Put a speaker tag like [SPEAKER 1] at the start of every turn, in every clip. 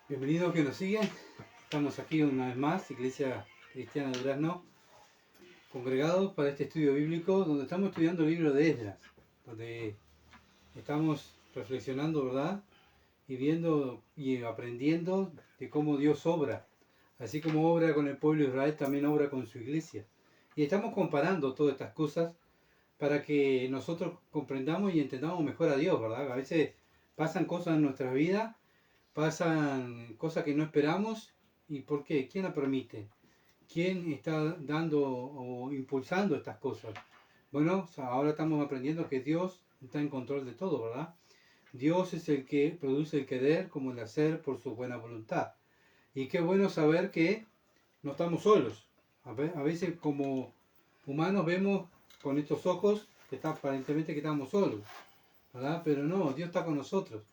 [SPEAKER 1] Bienvenidos que nos siguen. Estamos aquí una vez más, Iglesia Cristiana de Durazno, congregados para este estudio bíblico donde estamos estudiando el libro de Esdras, donde estamos reflexionando, ¿verdad? Y viendo y aprendiendo de cómo Dios obra. Así como obra con el pueblo de Israel, también obra con su iglesia. Y estamos comparando todas estas cosas para que nosotros comprendamos y entendamos mejor a Dios, ¿verdad? A veces pasan cosas en nuestras vidas, pasan cosas que no esperamos. ¿Y por qué? ¿Quién la permite? ¿Quién está dando o impulsando estas cosas? Bueno, ahora estamos aprendiendo que Dios está en control de todo, ¿verdad? Dios es el que produce el querer como el hacer por su buena voluntad. Y qué bueno saber que no estamos solos. A veces como humanos vemos con estos ojos que está aparentemente que estamos solos, ¿verdad? Pero no, Dios está con nosotros.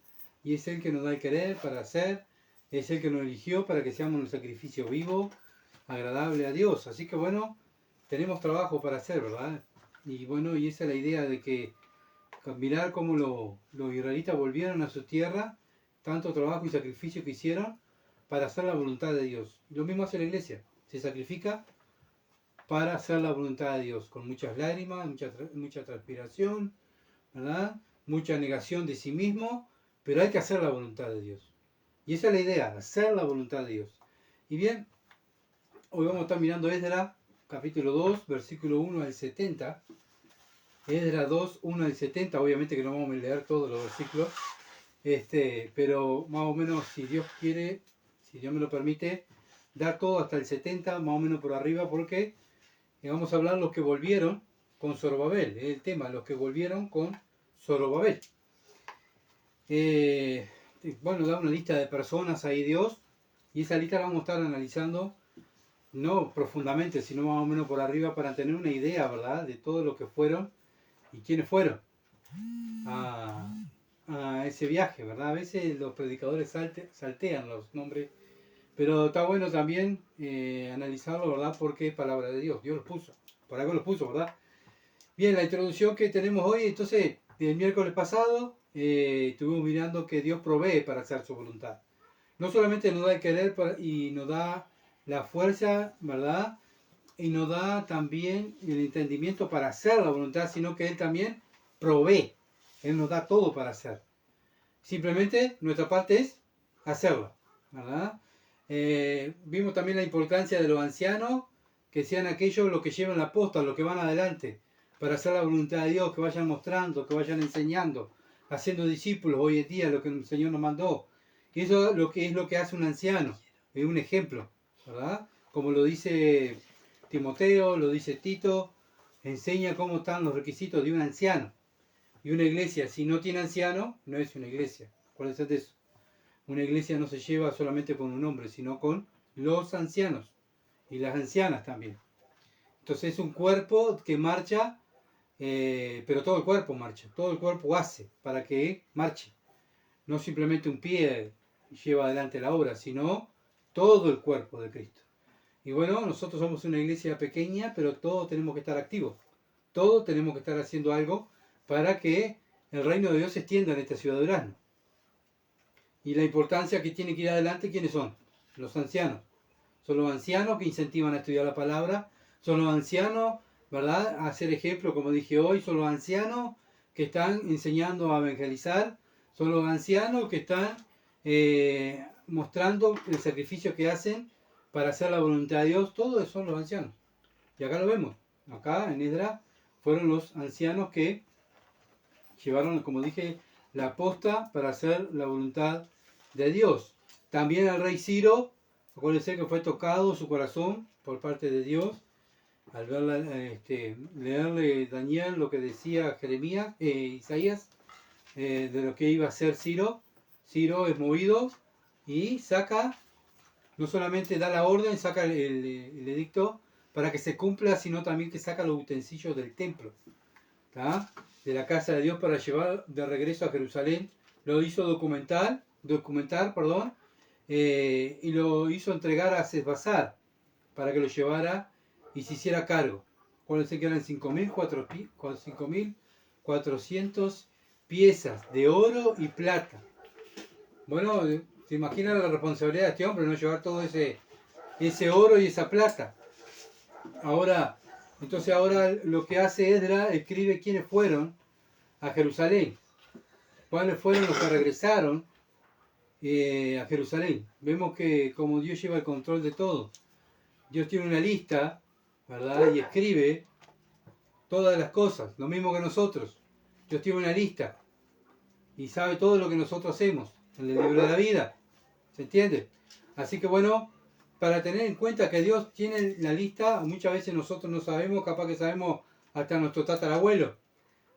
[SPEAKER 1] Y es Él que nos da el querer para hacer, es Él que nos eligió para que seamos un sacrificio vivo, agradable a Dios. Así que bueno, tenemos trabajo para hacer, ¿verdad? Y bueno, y esa es la idea de que mirar cómo los israelitas volvieron a su tierra, tanto trabajo y sacrificio que hicieron para hacer la voluntad de Dios. Y lo mismo hace la iglesia, se sacrifica para hacer la voluntad de Dios, con muchas lágrimas, mucha transpiración, ¿verdad? Mucha negación de sí mismo, pero hay que hacer la voluntad de Dios. Y esa es la idea, hacer la voluntad de Dios. Y bien, hoy vamos a estar mirando Esdras, capítulo 2, versículo 1 al 70. Esdras 2, 1 al 70, obviamente que no vamos a leer todos los versículos, pero más o menos, si Dios quiere, si Dios me lo permite, dar todo hasta el 70, más o menos por arriba, porque vamos a hablar los que volvieron con Zorobabel, es el tema, los que volvieron con Zorobabel. Bueno, da una lista de personas ahí Dios, y esa lista la vamos a estar analizando, no profundamente, sino más o menos por arriba, para tener una idea, ¿verdad?, de todo lo que fueron y quiénes fueron a ese viaje, ¿verdad? A veces los predicadores saltean los nombres, pero está bueno también analizarlo, ¿verdad? Porque es palabra de Dios, Dios los puso, por algo los puso, ¿verdad? Bien, la introducción que tenemos hoy, entonces, el miércoles pasado estuvimos mirando que Dios provee para hacer su voluntad. No solamente nos da el querer y nos da la fuerza, ¿verdad? Y nos da también el entendimiento para hacer la voluntad, sino que Él también provee. Él nos da todo para hacer. Simplemente nuestra parte es hacerlo, ¿verdad? Vimos también la importancia de los ancianos, que sean aquellos los que llevan la posta, los que van adelante, para hacer la voluntad de Dios, que vayan mostrando, que vayan enseñando, haciendo discípulos hoy en día, lo que el Señor nos mandó. Y eso es lo que hace un anciano, es un ejemplo, ¿verdad? Como lo dice Timoteo, lo dice Tito, enseña cómo están los requisitos de un anciano. Y una iglesia, si no tiene anciano, no es una iglesia. Acuérdense de eso. Una iglesia no se lleva solamente con un hombre, sino con los ancianos y las ancianas también. Entonces es un cuerpo que marcha, pero todo el cuerpo marcha, todo el cuerpo hace para que marche. No simplemente un pie lleva adelante la obra, sino todo el cuerpo de Cristo. Y bueno, nosotros somos una iglesia pequeña, pero todos tenemos que estar activos. Todos tenemos que estar haciendo algo para que el reino de Dios se extienda en esta ciudad de Durazno. Y la importancia que tiene que ir adelante, ¿quiénes son? Los ancianos. Son los ancianos que incentivan a estudiar la palabra, son los ancianos, ¿verdad?, a hacer ejemplo, como dije hoy, son los ancianos que están enseñando a evangelizar, son los ancianos que están mostrando el sacrificio que hacen para hacer la voluntad de Dios. Todos son los ancianos. Y acá lo vemos. Acá en Esdras fueron los ancianos que llevaron, como dije, la posta para hacer la voluntad de Dios. También al rey Ciro, acuérdense que fue tocado su corazón por parte de Dios al leerle Daniel lo que decía Jeremías, Isaías, de lo que iba a hacer Ciro. Ciro es movido y saca, no solamente da la orden, saca el edicto para que se cumpla, sino también que saca los utensilios del templo, ¿tá?, de la casa de Dios, para llevar de regreso a Jerusalén. Lo hizo documentar, y lo hizo entregar a Sesbazar para que lo llevara y se hiciera cargo. Acuérdense que eran 5.400 piezas de oro y plata. Bueno, ¿Se imaginan la responsabilidad de este hombre, no llevar todo ese oro y esa plata? Entonces ahora lo que hace Esdras, escribe quiénes fueron a Jerusalén, cuáles fueron los que regresaron a Jerusalén. Vemos que como Dios lleva el control de todo, Dios tiene una lista, ¿verdad? Y escribe todas las cosas, lo mismo que nosotros. Dios tiene una lista y sabe todo lo que nosotros hacemos en el libro de la vida. ¿Se entiende? Así que bueno, para tener en cuenta que Dios tiene la lista, muchas veces nosotros no sabemos, capaz que sabemos hasta nuestro tatarabuelo,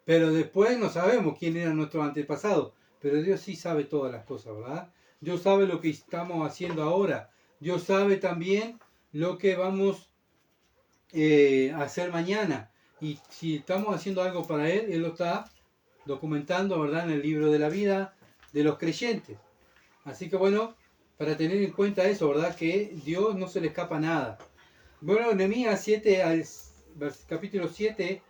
[SPEAKER 1] pero después no sabemos quién era nuestro antepasado. Pero Dios sí sabe todas las cosas, ¿verdad? Dios sabe lo que estamos haciendo ahora. Dios sabe también lo que vamos a hacer mañana. Y si estamos haciendo algo para Él, Él lo está documentando, ¿verdad? En el libro de la vida de los creyentes. Así que bueno, para tener en cuenta eso, ¿verdad? Que Dios no se le escapa nada. Bueno, Nehemías 7, capítulo 7,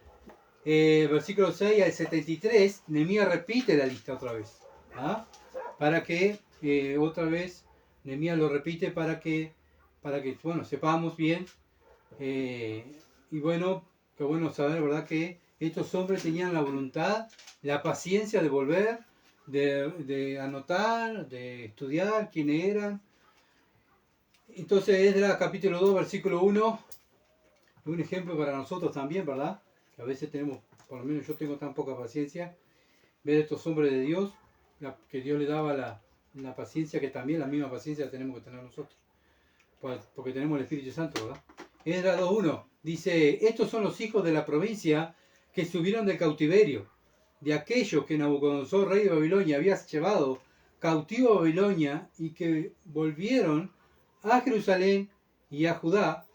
[SPEAKER 1] versículo 6 al 73, Nehemías repite la lista otra vez. ¿Ah? Para que otra vez Nehemías lo repite para que bueno, sepamos bien. Y bueno, qué bueno saber, ¿verdad? Que estos hombres tenían la voluntad, la paciencia de volver, de anotar, de estudiar quiénes eran. Entonces Esdras capítulo 2, versículo 1, es un ejemplo para nosotros también, ¿verdad? Que a veces tenemos, por lo menos yo tengo tan poca paciencia, ver a estos hombres de Dios, que Dios le daba la paciencia, que también la misma paciencia tenemos que tener nosotros, porque tenemos el Espíritu Santo, ¿verdad? Esdras 2.1 dice: estos son los hijos de la provincia que subieron del cautiverio, de aquellos que Nabucodonosor, rey de Babilonia, había llevado cautivo a Babilonia, y que volvieron a Jerusalén y a Judá,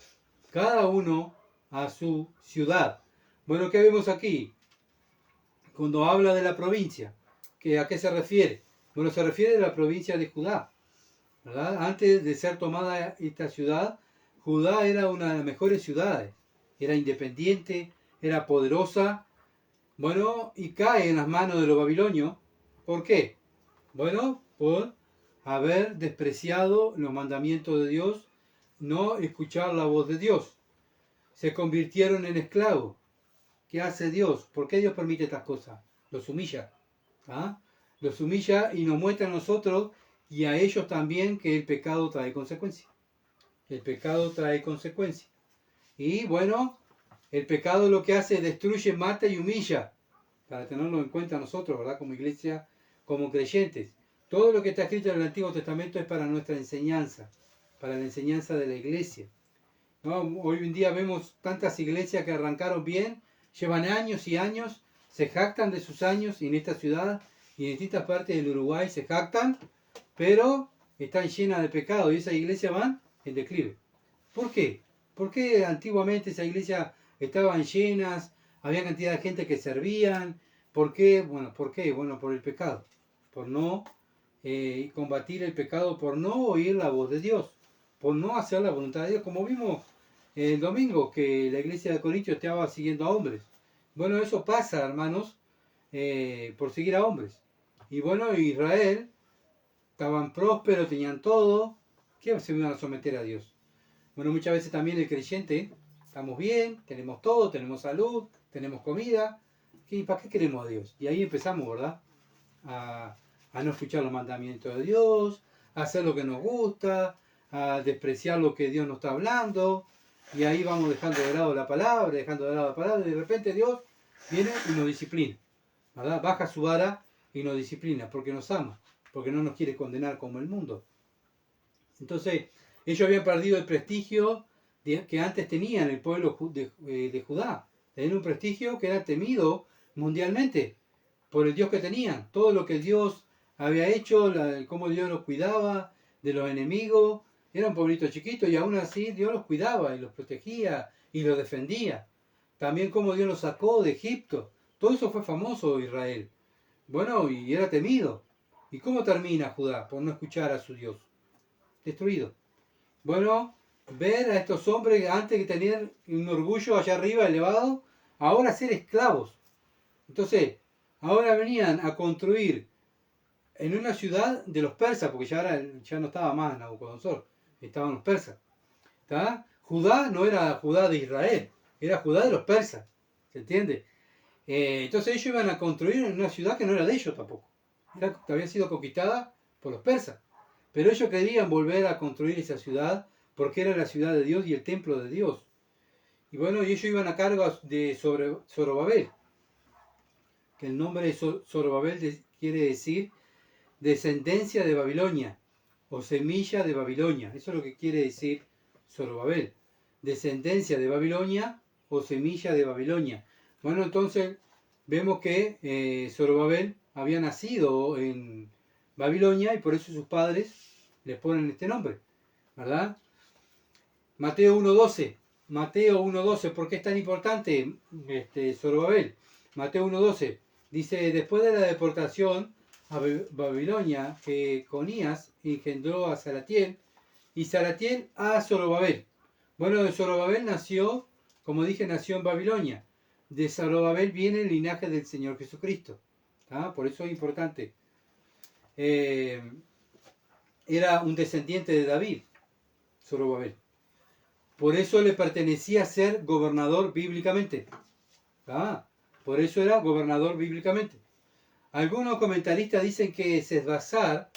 [SPEAKER 1] cada uno a su ciudad. Bueno, ¿qué vemos aquí? Cuando habla de la provincia, ¿a qué se refiere? Bueno, se refiere a la provincia de Judá, ¿verdad? Antes de ser tomada esta ciudad, Judá era una de las mejores ciudades. Era independiente, era poderosa. Bueno, y cae en las manos de los babilonios. ¿Por qué? Bueno, por haber despreciado los mandamientos de Dios, no escuchar la voz de Dios. Se convirtieron en esclavos. ¿Qué hace Dios? ¿Por qué Dios permite estas cosas? Los humilla. ¿Ah? Los humilla y nos muestra a nosotros y a ellos también que el pecado trae consecuencias. El pecado trae consecuencias. Y bueno, el pecado lo que hace es destruye, mata y humilla. Para tenerlo en cuenta nosotros, ¿verdad? Como iglesia, como creyentes. Todo lo que está escrito en el Antiguo Testamento es para nuestra enseñanza, para la enseñanza de la iglesia. ¿No? Hoy en día vemos tantas iglesias que arrancaron bien, llevan años y años, se jactan de sus años, y en esta ciudad y en distintas partes del Uruguay se jactan, pero están llenas de pecado y esas iglesias van en declive. ¿Por qué? ¿Por qué antiguamente esas iglesias estaban llenas, había cantidad de gente que servían? ¿Por qué? Bueno, ¿por qué? Bueno, por el pecado, por no combatir el pecado, por no oír la voz de Dios, por no hacer la voluntad de Dios, como vimos el domingo, que la iglesia de Corintios estaba siguiendo a hombres. Bueno, eso pasa, hermanos, por seguir a hombres. Y bueno, Israel, estaban prósperos, tenían todo, ¿qué se iban a someter a Dios? Bueno, muchas veces también el creyente, estamos bien, tenemos todo, tenemos salud, tenemos comida, ¿para qué queremos a Dios? Y ahí empezamos, ¿verdad? A no escuchar los mandamientos de Dios, a hacer lo que nos gusta, a despreciar lo que Dios nos está hablando, y ahí vamos dejando de lado la palabra, y de repente Dios viene y nos disciplina, ¿verdad? Baja su vara y nos disciplina, porque nos ama, porque no nos quiere condenar como el mundo. Entonces, ellos habían perdido el prestigio que antes tenían el pueblo de Judá. Tenían un prestigio que era temido mundialmente por el Dios que tenían. Todo lo que Dios había hecho, cómo Dios los cuidaba de los enemigos. Era un pueblito chiquito y aún así Dios los cuidaba y los protegía y los defendía. También cómo Dios los sacó de Egipto. Todo eso fue famoso, Israel. Bueno, y era temido. ¿Y cómo termina Judá por no escuchar a su Dios? Destruido. Bueno, ver a estos hombres antes que tenían un orgullo allá arriba elevado, ahora ser esclavos. Entonces, ahora venían a construir en una ciudad de los persas, porque ya no estaba más Nabucodonosor, estaban los persas. ¿Está? Judá no era Judá de Israel, era Judá de los persas, ¿se entiende? Entonces ellos iban a construir en una ciudad que no era de ellos tampoco, que había sido conquistada por los persas. Pero ellos querían volver a construir esa ciudad porque era la ciudad de Dios y el templo de Dios. Y bueno, y ellos iban a cargo de Zorobabel, que el nombre de Zorobabel quiere decir descendencia de Babilonia o semilla de Babilonia. Eso es lo que quiere decir Zorobabel. Descendencia de Babilonia o semilla de Babilonia. Bueno, entonces vemos que Zorobabel había nacido en Babilonia y por eso sus padres le ponen este nombre, ¿verdad? Mateo 1.12. Mateo 1.12, ¿por qué es tan importante Zorobabel? Mateo 1.12 dice, después de la deportación a Babilonia, Jeconías engendró a Salatiel y Salatiel a Zorobabel. Bueno, de Zorobabel nació, como dije, nació en Babilonia. De Zorobabel viene el linaje del Señor Jesucristo. ¿Ah? Por eso es importante. Era un descendiente de David, Zorobabel. Por eso le pertenecía ser gobernador bíblicamente. ¿Ah? Por eso era gobernador bíblicamente. Algunos comentaristas dicen que Sesbazar,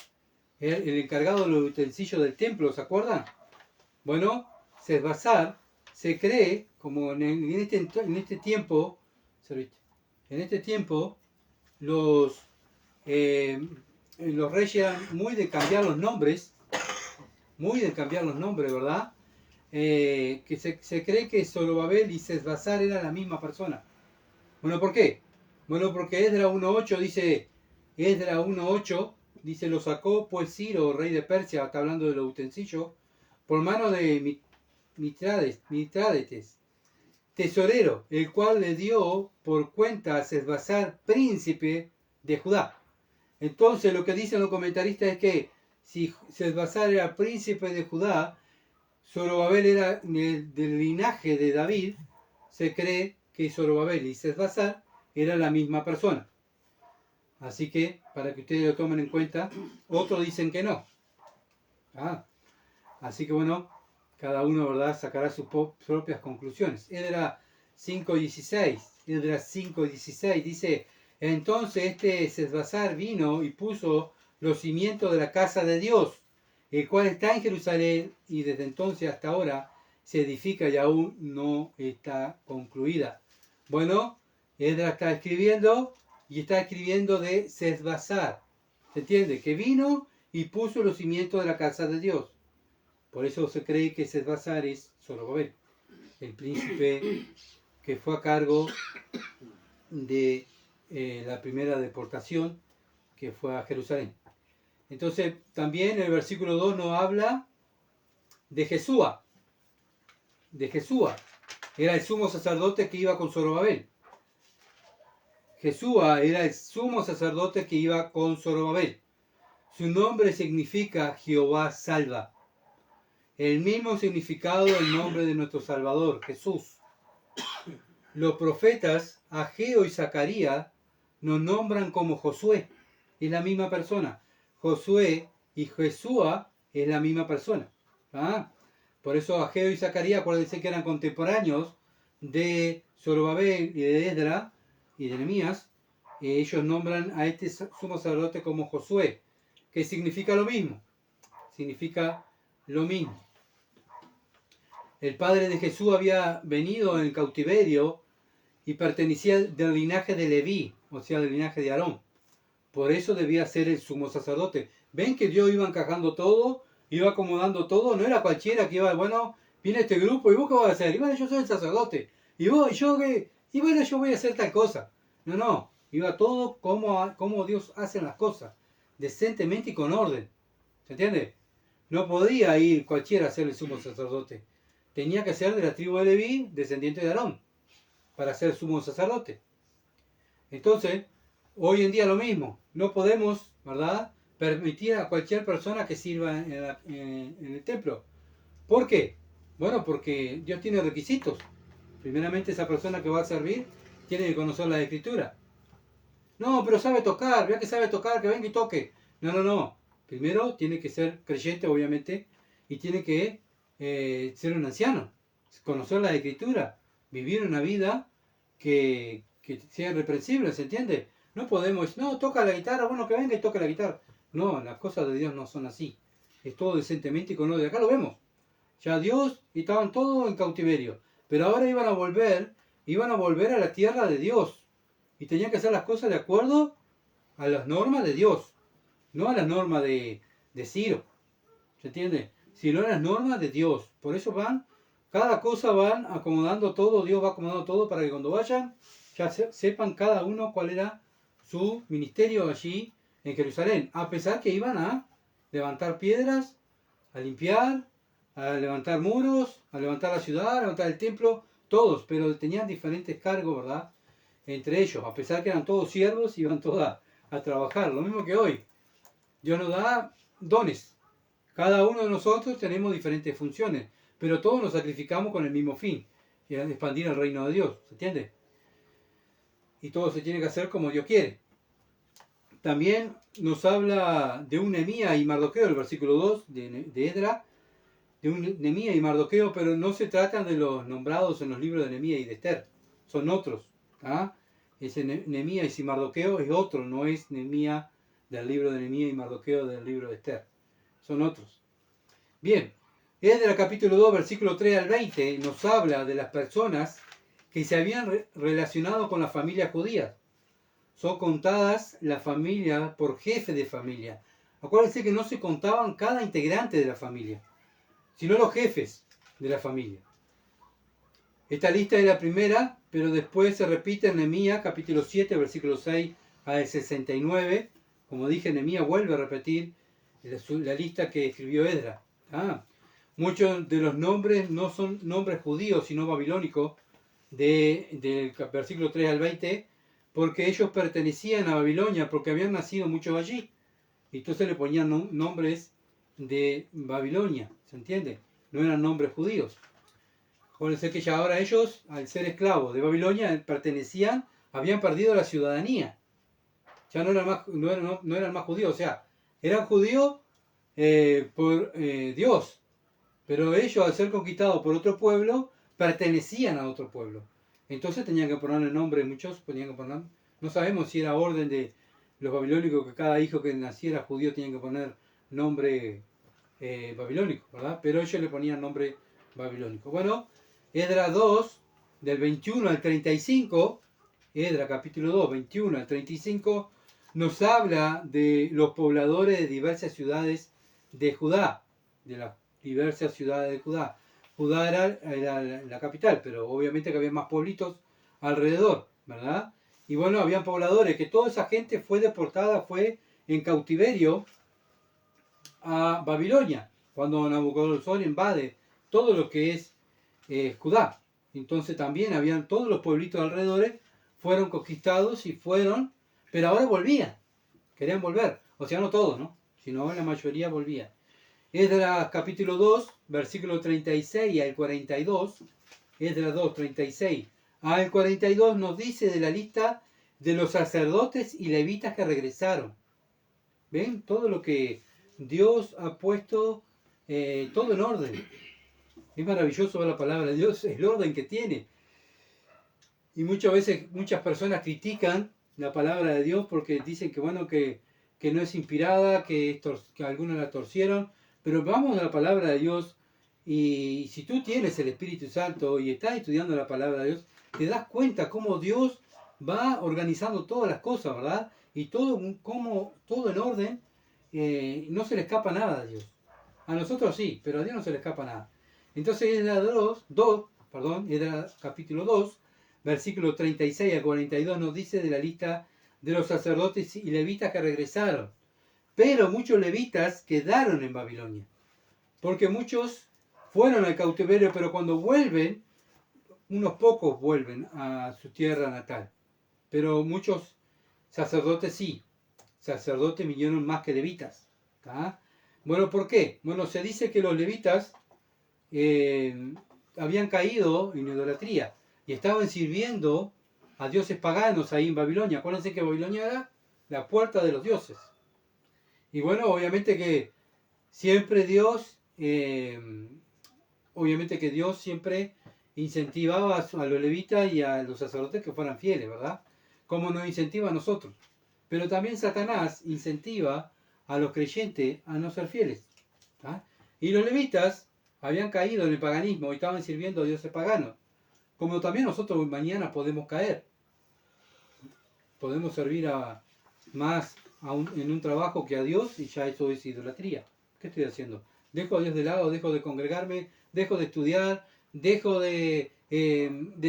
[SPEAKER 1] el encargado de los utensilios del templo, ¿se acuerdan? Bueno, Sesbazar se cree, como en este tiempo, los reyes eran muy de cambiar los nombres, ¿verdad? Que se cree que Zorobabel y Sesbazar eran la misma persona. Bueno, ¿por qué? Bueno, porque Esdras 1.8 dice, lo sacó pues Ciro, rey de Persia, está hablando de los utensilios, por mano de Mitrádates, tesorero, el cual le dio por cuenta a Sesbazar, príncipe de Judá. Entonces lo que dicen los comentaristas es que si Sesbazar era príncipe de Judá, Zorobabel era del linaje de David, se cree que Zorobabel y Sesbazar eran la misma persona. Así que, para que ustedes lo tomen en cuenta, otros dicen que no. Así que bueno, cada uno, ¿verdad?, sacará sus propias conclusiones. Esdras 5.16 dice, entonces Sesbazar vino y puso los cimientos de la casa de Dios, el cual está en Jerusalén, y desde entonces hasta ahora se edifica y aún no está concluida. Bueno, Esdras está escribiendo de Sesbazar. ¿Se entiende? Que vino y puso los cimientos de la casa de Dios. Por eso se cree que Sesbazar es Zorobabel, el príncipe que fue a cargo de la primera deportación que fue a Jerusalén. Entonces, también el versículo 2 nos habla de Jesúa. Era el sumo sacerdote que iba con Zorobabel. Jesúa era el sumo sacerdote que iba con Zorobabel. Su nombre significa Jehová salva. El mismo significado del nombre de nuestro Salvador, Jesús. Los profetas Ageo y Zacarías nos nombran como Josué. Es la misma persona. Josué y Jesúa es la misma persona. Por eso Ageo y Zacarías, acuérdense que eran contemporáneos de Zorobabel y de Esdras y de Nehemías. Ellos nombran a este sumo sacerdote como Josué, que significa lo mismo. El padre de Jesús había venido en cautiverio y pertenecía del linaje de Leví, o sea, del linaje de Aarón. Por eso debía ser el sumo sacerdote. ¿Ven que Dios iba encajando todo? Iba acomodando todo. No era cualquiera que iba, bueno, viene este grupo, ¿y vos qué vas a hacer? Y bueno, yo soy el sacerdote. ¿Y vos? ¿Y yo qué? Y bueno, yo voy a hacer tal cosa. No. Iba todo como Dios hace las cosas. Decentemente y con orden. ¿Se entiende? No podía ir cualquiera a ser el sumo sacerdote. Tenía que ser de la tribu de Leví, descendiente de Aarón, para ser sumo sacerdote. Entonces, hoy en día lo mismo. No podemos, ¿verdad?, permitir a cualquier persona que sirva en el templo. ¿Por qué? Bueno, porque Dios tiene requisitos. Primeramente, esa persona que va a servir tiene que conocer la Escritura. No, pero sabe tocar, vea que sabe tocar, que venga y toque. No, no, no. Primero tiene que ser creyente, obviamente, y tiene que ser un anciano, conocer la Escritura, vivir una vida que sea irreprensible, ¿se entiende? No podemos, no, toca la guitarra, bueno, que venga y toque la guitarra. No, las cosas de Dios no son así. Es todo decentemente y con orden. Acá lo vemos. Ya Dios, y estaban todos en cautiverio. Pero ahora iban a volver a la tierra de Dios. Y tenían que hacer las cosas de acuerdo a las normas de Dios. No a las normas de Ciro. ¿Se entiende? Sino a las normas de Dios. Por eso cada cosa van acomodando todo, Dios va acomodando todo para que cuando vayan, ya sepan cada uno cuál era su ministerio allí en Jerusalén. A pesar que iban a levantar piedras, a limpiar, a levantar muros, a levantar la ciudad, a levantar el templo, todos, pero tenían diferentes cargos, ¿verdad? Entre ellos, a pesar que eran todos siervos, iban todos a trabajar, lo mismo que hoy. Dios nos da dones. Cada uno de nosotros tenemos diferentes funciones, pero todos nos sacrificamos con el mismo fin, que es expandir el reino de Dios, ¿se entiende? Y todo se tiene que hacer como Dios quiere. También nos habla de un Nehemías y Mardoqueo, el versículo 2 de Esdras, de un Nehemías y Mardoqueo, pero no se tratan de los nombrados en los libros de Nehemías y de Esther, son otros. Ese Nehemías y Mardoqueo es otro, no es Nehemías del libro de Nehemías y Mardoqueo del libro de Esther, son otros. Bien, Esdras capítulo 2, versículo 3 al 20, nos habla de las personas que se habían relacionado con las familias judías. Son contadas las familias por jefe de familia. Acuérdense que no se contaban cada integrante de la familia, sino los jefes de la familia. Esta lista es la primera, pero después se repite en Nehemías capítulo 7, versículo 6 al 69. Como dije, Nehemías vuelve a repetir la lista que escribió Esdras. Muchos de los nombres no son nombres judíos, sino babilónicos, del versículo 3 al 20, porque ellos pertenecían a Babilonia, porque habían nacido muchos allí. Y entonces le ponían nombres de Babilonia, ¿se entiende? No eran nombres judíos. Acuérdense que ya ahora ellos, al ser esclavos de Babilonia, habían perdido la ciudadanía. Ya no eran más judíos, o sea, eran judíos por Dios, pero ellos, al ser conquistados por otro pueblo, pertenecían a otro pueblo. Entonces tenían que ponerle nombre, muchos tenían que poner, no sabemos si era orden de los babilónicos que cada hijo que naciera judío tenían que poner nombre babilónico, ¿verdad? Pero ellos le ponían nombre babilónico. Bueno, Esdras 2, del 21 al 35, Esdras capítulo 2, 21 al 35, nos habla de los pobladores de diversas ciudades de Judá, de las diversas ciudades de Judá. Judá era la capital, pero obviamente que había más pueblitos alrededor, ¿verdad? Y bueno, habían pobladores, que toda esa gente fue deportada, fue en cautiverio a Babilonia, cuando Nabucodonosor invade todo lo que es Judá. Entonces también habían todos los pueblitos alrededor, fueron conquistados y fueron, pero ahora volvían, querían volver, o sea, no todos, ¿no? Sino la mayoría volvían. Esdras capítulo 2, versículo 36 al 42, Esdras 2, 36 al 42 nos dice de la lista de los sacerdotes y levitas que regresaron. ¿Ven? Todo lo que Dios ha puesto, todo en orden. Es maravilloso ver la palabra de Dios, el orden que tiene. Y muchas veces muchas personas critican la palabra de Dios porque dicen que bueno, que no es inspirada, que algunos la torcieron. Pero vamos a la palabra de Dios, y si tú tienes el Espíritu Santo y estás estudiando la palabra de Dios, te das cuenta cómo Dios va organizando todas las cosas, ¿verdad? Y todo en orden, no se le escapa nada a Dios. A nosotros sí, pero a Dios no se le escapa nada. Entonces Esdras capítulo 2, versículo 36 a 42 nos dice de la lista de los sacerdotes y levitas que regresaron. Pero muchos levitas quedaron en Babilonia, porque muchos fueron al cautiverio, pero cuando vuelven, unos pocos vuelven a su tierra natal. Pero muchos sacerdotes sí, sacerdotes vinieron más que levitas. ¿Tá? Bueno, ¿por qué? Bueno, se dice que los levitas habían caído en idolatría y estaban sirviendo a dioses paganos ahí en Babilonia. Acuérdense que Babilonia era la puerta de los dioses. Y bueno, obviamente que siempre Dios, obviamente que Dios siempre incentivaba a los levitas y a los sacerdotes que fueran fieles, ¿verdad? Como nos incentiva a nosotros. Pero también Satanás incentiva a los creyentes a no ser fieles. ¿Ah? Y los levitas habían caído en el paganismo y estaban sirviendo a dioses paganos. Como también nosotros mañana podemos caer. Podemos servir en un trabajo que a Dios, y ya eso es idolatría. ¿Qué estoy haciendo? Dejo a Dios de lado, dejo de congregarme, dejo de estudiar, dejo de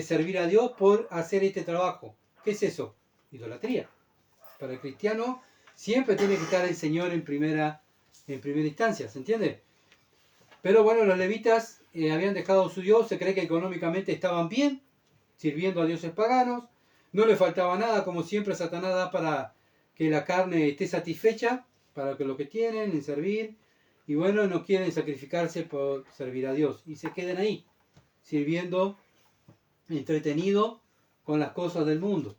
[SPEAKER 1] servir a Dios por hacer este trabajo. ¿Qué es eso? Idolatría. Para el cristiano siempre tiene que estar el Señor en primera instancia, ¿se entiende? Pero bueno, los levitas habían dejado su Dios, se cree que económicamente estaban bien, sirviendo a dioses paganos, no le faltaba nada, como siempre Satanás da para que la carne esté satisfecha, para que lo que tienen en servir, y bueno, no quieren sacrificarse por servir a Dios, y se queden ahí, sirviendo entretenido con las cosas del mundo,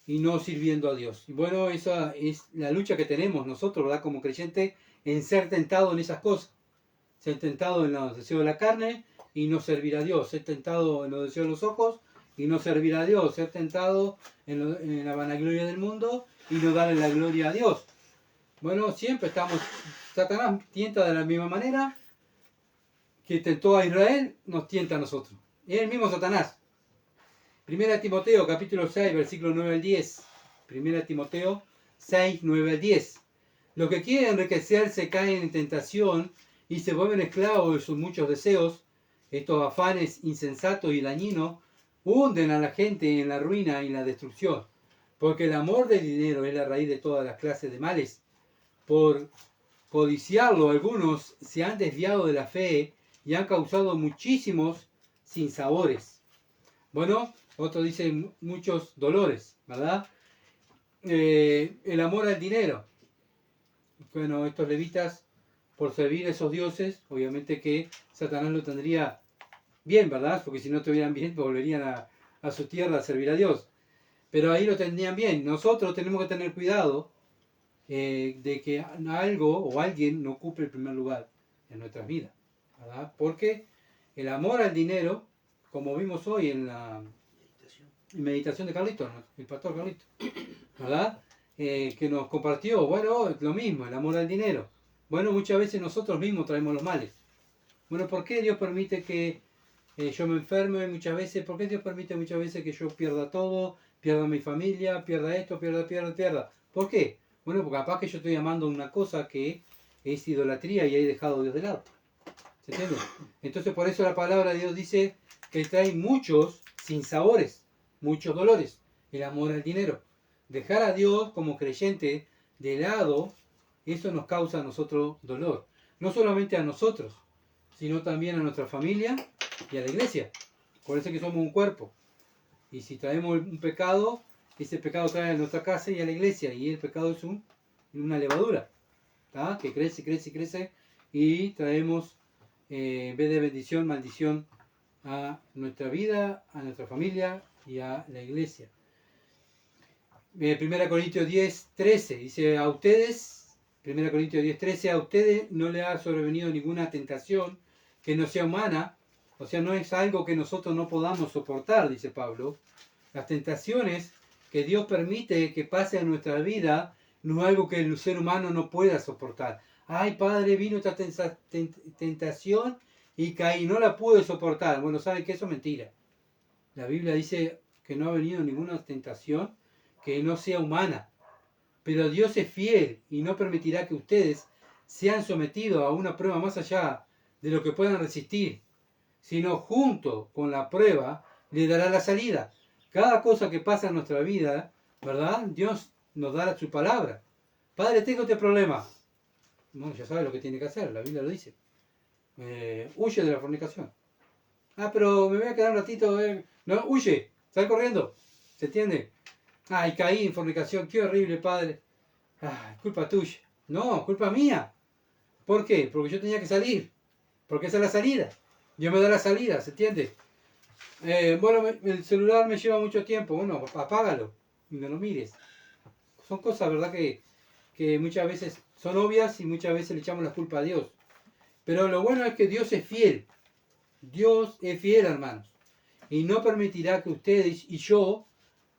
[SPEAKER 1] y no sirviendo a Dios. Y bueno, esa es la lucha que tenemos nosotros, ¿verdad? Como creyentes, en ser tentados en esas cosas. Ser tentado en los deseos de la carne y no servir a Dios. Ser tentado en los deseos de los ojos y no servir a Dios. Ser tentado en la vanagloria del mundo y no darle la gloria a Dios. Bueno, siempre estamos... Satanás tienta de la misma manera que tentó a Israel, nos tienta a nosotros. Es el mismo Satanás. 1 Timoteo, capítulo 6, versículo 9 al 10. 1 Timoteo 6, 9 al 10. Los que quieren enriquecerse caen en tentación y se vuelven esclavos de sus muchos deseos. Estos afanes insensatos y dañinos hunden a la gente en la ruina y en la destrucción. Porque el amor del dinero es la raíz de todas las clases de males. Por codiciarlo, algunos se han desviado de la fe y han causado muchísimos sinsabores. Bueno, otro dice muchos dolores, ¿verdad? El amor al dinero. Bueno, estos levitas, por servir a esos dioses, obviamente que Satanás lo tendría bien, ¿verdad? Porque si no estuvieran bien, volverían a su tierra a servir a Dios. Pero ahí lo tendrían bien. Nosotros tenemos que tener cuidado de que algo o alguien no ocupe el primer lugar en nuestras vidas, ¿verdad? Porque el amor al dinero, como vimos hoy en la meditación de Carlito, ¿no? El pastor Carlito, ¿verdad? Que nos compartió, bueno, lo mismo, el amor al dinero. Bueno, muchas veces nosotros mismos traemos los males. Bueno, ¿por qué Dios permite que yo me enferme muchas veces? ¿Por qué Dios permite muchas veces que yo pierda todo, pierda mi familia, pierda esto, pierda? ¿Por qué? Bueno, porque capaz que yo estoy amando una cosa que es idolatría y he dejado a Dios de lado. ¿Se entiende? Entonces por eso la palabra de Dios dice que trae muchos sinsabores, muchos dolores, el amor al dinero. Dejar a Dios como creyente de lado, eso nos causa a nosotros dolor. No solamente a nosotros, sino también a nuestra familia y a la iglesia. Por eso es que somos un cuerpo. Y si traemos un pecado, ese pecado trae a nuestra casa y a la iglesia. Y el pecado es una levadura, ¿tá? Que crece. Y traemos, en vez de bendición, maldición a nuestra vida, a nuestra familia y a la iglesia. 1 Corintios 10, 13 dice: a ustedes, 1 Corintios 10, 13, a ustedes no les ha sobrevenido ninguna tentación que no sea humana, o sea, no es algo que nosotros no podamos soportar, dice Pablo. Las tentaciones que Dios permite que pase en nuestra vida no es algo que el ser humano no pueda soportar. Ay, Padre, vino esta tentación y caí, no la pude soportar. Bueno, ¿saben qué? Eso es mentira. La Biblia dice que no ha venido ninguna tentación que no sea humana. Pero Dios es fiel y no permitirá que ustedes sean sometidos a una prueba más allá de lo que puedan resistir, sino junto con la prueba le dará la salida. Cada cosa que pasa en nuestra vida, ¿verdad? Dios nos dará su palabra. Padre, tengo este problema. Bueno, ya sabe lo que tiene que hacer, la Biblia lo dice. Huye de la fornicación. Ah, pero me voy a quedar un ratito. No, huye, sal corriendo. ¿Se entiende? Ay, caí en fornicación, qué horrible, Padre. Ay, culpa tuya. No, culpa mía. ¿Por qué? Porque yo tenía que salir. Porque esa es la salida. Dios me da la salida, ¿se entiende? Bueno, el celular me lleva mucho tiempo. Bueno, apágalo y no lo mires. Son cosas, ¿verdad? Que muchas veces son obvias y muchas veces le echamos la culpa a Dios. Pero lo bueno es que Dios es fiel. Dios es fiel, hermanos. Y no permitirá que ustedes y yo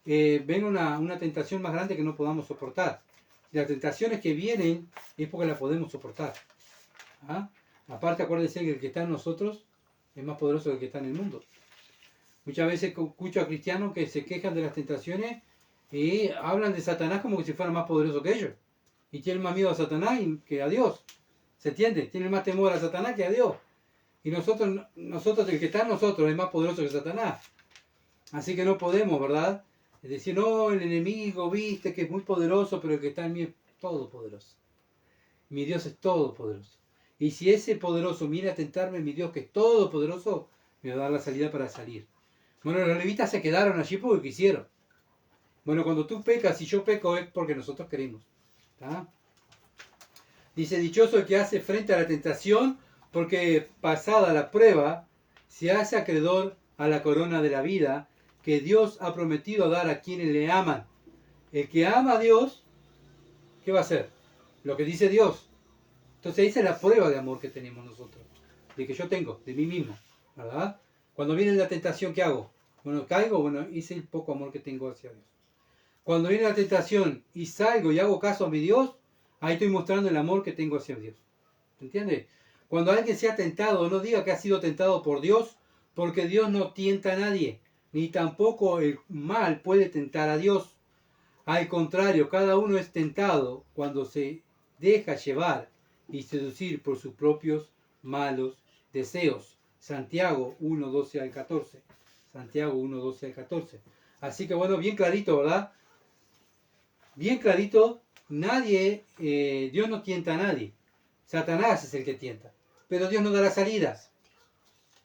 [SPEAKER 1] venga una tentación más grande que no podamos soportar. Las tentaciones que vienen es porque las podemos soportar. ¿Ah? Aparte, acuérdense que el que está en nosotros es más poderoso que el que está en el mundo. Muchas veces escucho a cristianos que se quejan de las tentaciones y hablan de Satanás como que si fuera más poderoso que ellos. Y tienen más miedo a Satanás que a Dios. ¿Se entiende? Tienen más temor a Satanás que a Dios. Y nosotros, el que está en nosotros es más poderoso que Satanás. Así que no podemos, ¿verdad? Es decir, no, el enemigo, viste, que es muy poderoso, pero el que está en mí es todopoderoso. Mi Dios es todopoderoso. Y si ese poderoso viene a tentarme, mi Dios que es todopoderoso, me va a dar la salida para salir. Bueno, los levitas se quedaron allí porque quisieron. Bueno, cuando tú pecas y yo peco es porque nosotros queremos. ¿Tá? Dice, dichoso el que hace frente a la tentación, porque pasada la prueba, se hace acreedor a la corona de la vida que Dios ha prometido dar a quienes le aman. El que ama a Dios, ¿qué va a hacer? Lo que dice Dios. Entonces esa es la prueba de amor que tenemos nosotros, de que yo tengo, de mí mismo, ¿verdad? Cuando viene la tentación, ¿qué hago? Bueno, caigo, bueno, hice el poco amor que tengo hacia Dios. Cuando viene la tentación y salgo y hago caso a mi Dios, ahí estoy mostrando el amor que tengo hacia Dios. ¿Entiendes? Cuando alguien sea tentado, no diga que ha sido tentado por Dios, porque Dios no tienta a nadie, ni tampoco el mal puede tentar a Dios. Al contrario, cada uno es tentado cuando se deja llevar y seducir por sus propios malos deseos. Santiago 1:12 al 14. Santiago 1:12 al 14. Así que bueno, bien clarito, ¿verdad? Bien clarito, Dios no tienta a nadie. Satanás es el que tienta. Pero Dios nos dará salidas.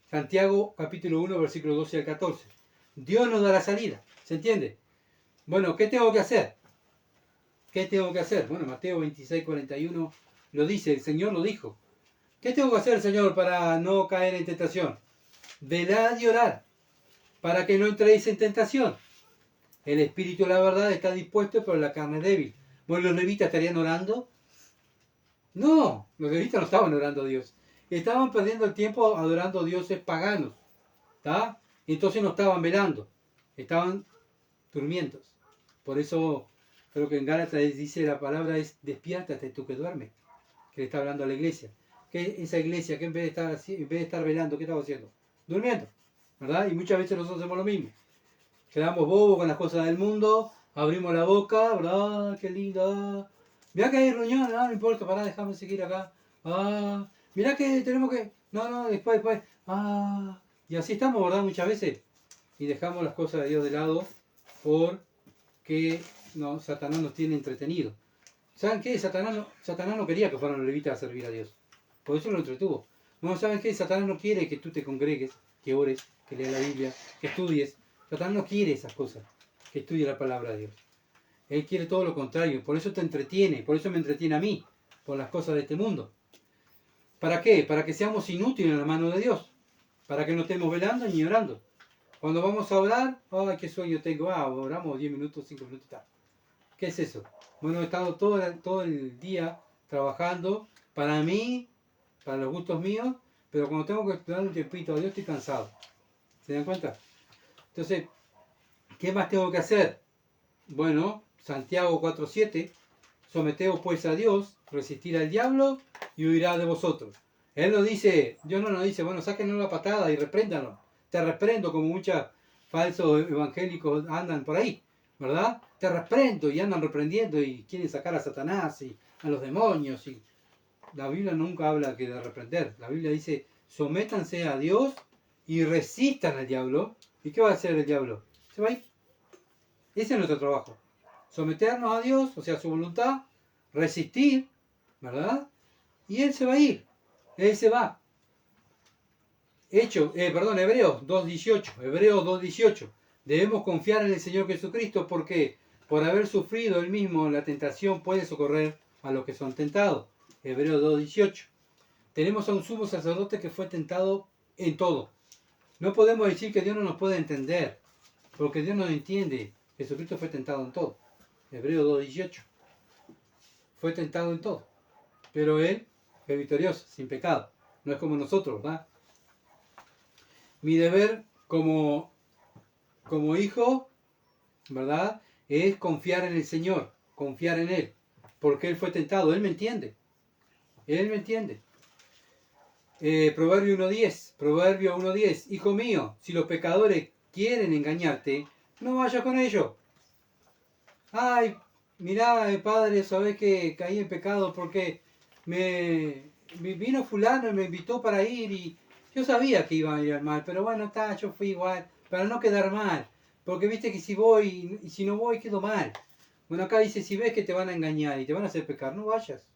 [SPEAKER 1] Santiago capítulo 1, versículo 12 al 14. Dios nos dará salida. ¿Se entiende? Bueno, ¿qué tengo que hacer? ¿Qué tengo que hacer? Bueno, Mateo 26:41 lo dice, el Señor lo dijo. ¿Qué tengo que hacer, Señor, para no caer en tentación? Velad y orad, para que no entréis en tentación. El espíritu de la verdad está dispuesto, pero la carne es débil. Bueno, ¿los levitas estarían orando? No, los levitas no estaban orando a Dios. Estaban perdiendo el tiempo adorando a dioses paganos. ¿Está? Entonces no estaban velando, estaban durmientos. Por eso creo que en Gálatas dice la palabra es despiértate tú que duermes, que le está hablando a la iglesia. Que esa iglesia que en vez de estar velando, ¿qué estaba haciendo? Durmiendo, ¿verdad? Y muchas veces nosotros hacemos lo mismo. Quedamos bobos con las cosas del mundo, abrimos la boca, ¿verdad? Qué lindo. Mirá que hay reunión, no importa, pará, déjame seguir acá. Mirá que tenemos que... No, después. Y así estamos, ¿verdad? Muchas veces. Y dejamos las cosas de Dios de lado porque no, Satanás nos tiene entretenidos. ¿Saben qué? Satanás no quería que fueran los levitas a servir a Dios. Por eso lo entretuvo. No, ¿saben qué? Satanás no quiere que tú te congregues, que ores, que leas la Biblia, que estudies. Satanás no quiere esas cosas, que estudie la palabra de Dios. Él quiere todo lo contrario. Por eso te entretiene, por eso me entretiene a mí, por las cosas de este mundo. ¿Para qué? Para que seamos inútiles en la mano de Dios. Para que no estemos velando ni orando. Cuando vamos a orar, ¡ay, qué sueño tengo! Oramos 10 minutos, 5 minutos, tal. ¿Qué es eso? Bueno, he estado todo el día trabajando para mí, para los gustos míos, pero cuando tengo que dar un tiempito a Dios estoy cansado. ¿Se dan cuenta? Entonces, ¿qué más tengo que hacer? Bueno, Santiago 4:7, someteos pues a Dios, resistir al diablo y huirá de vosotros. Él nos dice, Dios no nos dice, bueno, sáquenos la patada y repréndanos. Te reprendo, como muchos falsos evangélicos andan por ahí, ¿verdad? Te reprendo y andan reprendiendo y quieren sacar a Satanás y a los demonios. Y la Biblia nunca habla que de reprender. La Biblia dice, sométanse a Dios y resistan al diablo. ¿Y qué va a hacer el diablo? Se va a ir. Ese es nuestro trabajo. Someternos a Dios, o sea, a su voluntad, resistir, ¿verdad? Y Él se va a ir. Él se va. Hebreos 2:18. Hebreos 2:18. Debemos confiar en el Señor Jesucristo porque por haber sufrido Él mismo la tentación puede socorrer a los que son tentados. Hebreos 2:18. Tenemos a un sumo sacerdote que fue tentado en todo. No podemos decir que Dios no nos puede entender, porque Dios nos entiende. Jesucristo fue tentado en todo. Hebreos 2:18. Fue tentado en todo. pero Él fue victorioso, sin pecado. No es como nosotros, ¿verdad? Mi deber como hijo, ¿verdad?, es confiar en el Señor, confiar en Él, porque Él fue tentado, Él me entiende. Él me entiende. Proverbio 1.10, hijo mío, si los pecadores quieren engañarte, no vayas con ellos. Ay, mirá, padre, sabés que caí en pecado porque me vino fulano y me invitó para ir y yo sabía que iba a ir al mal, pero bueno, está, yo fui igual, para no quedar mal, porque viste que si voy y si no voy quedo mal. Bueno, acá dice, si ves que te van a engañar y te van a hacer pecar, no vayas.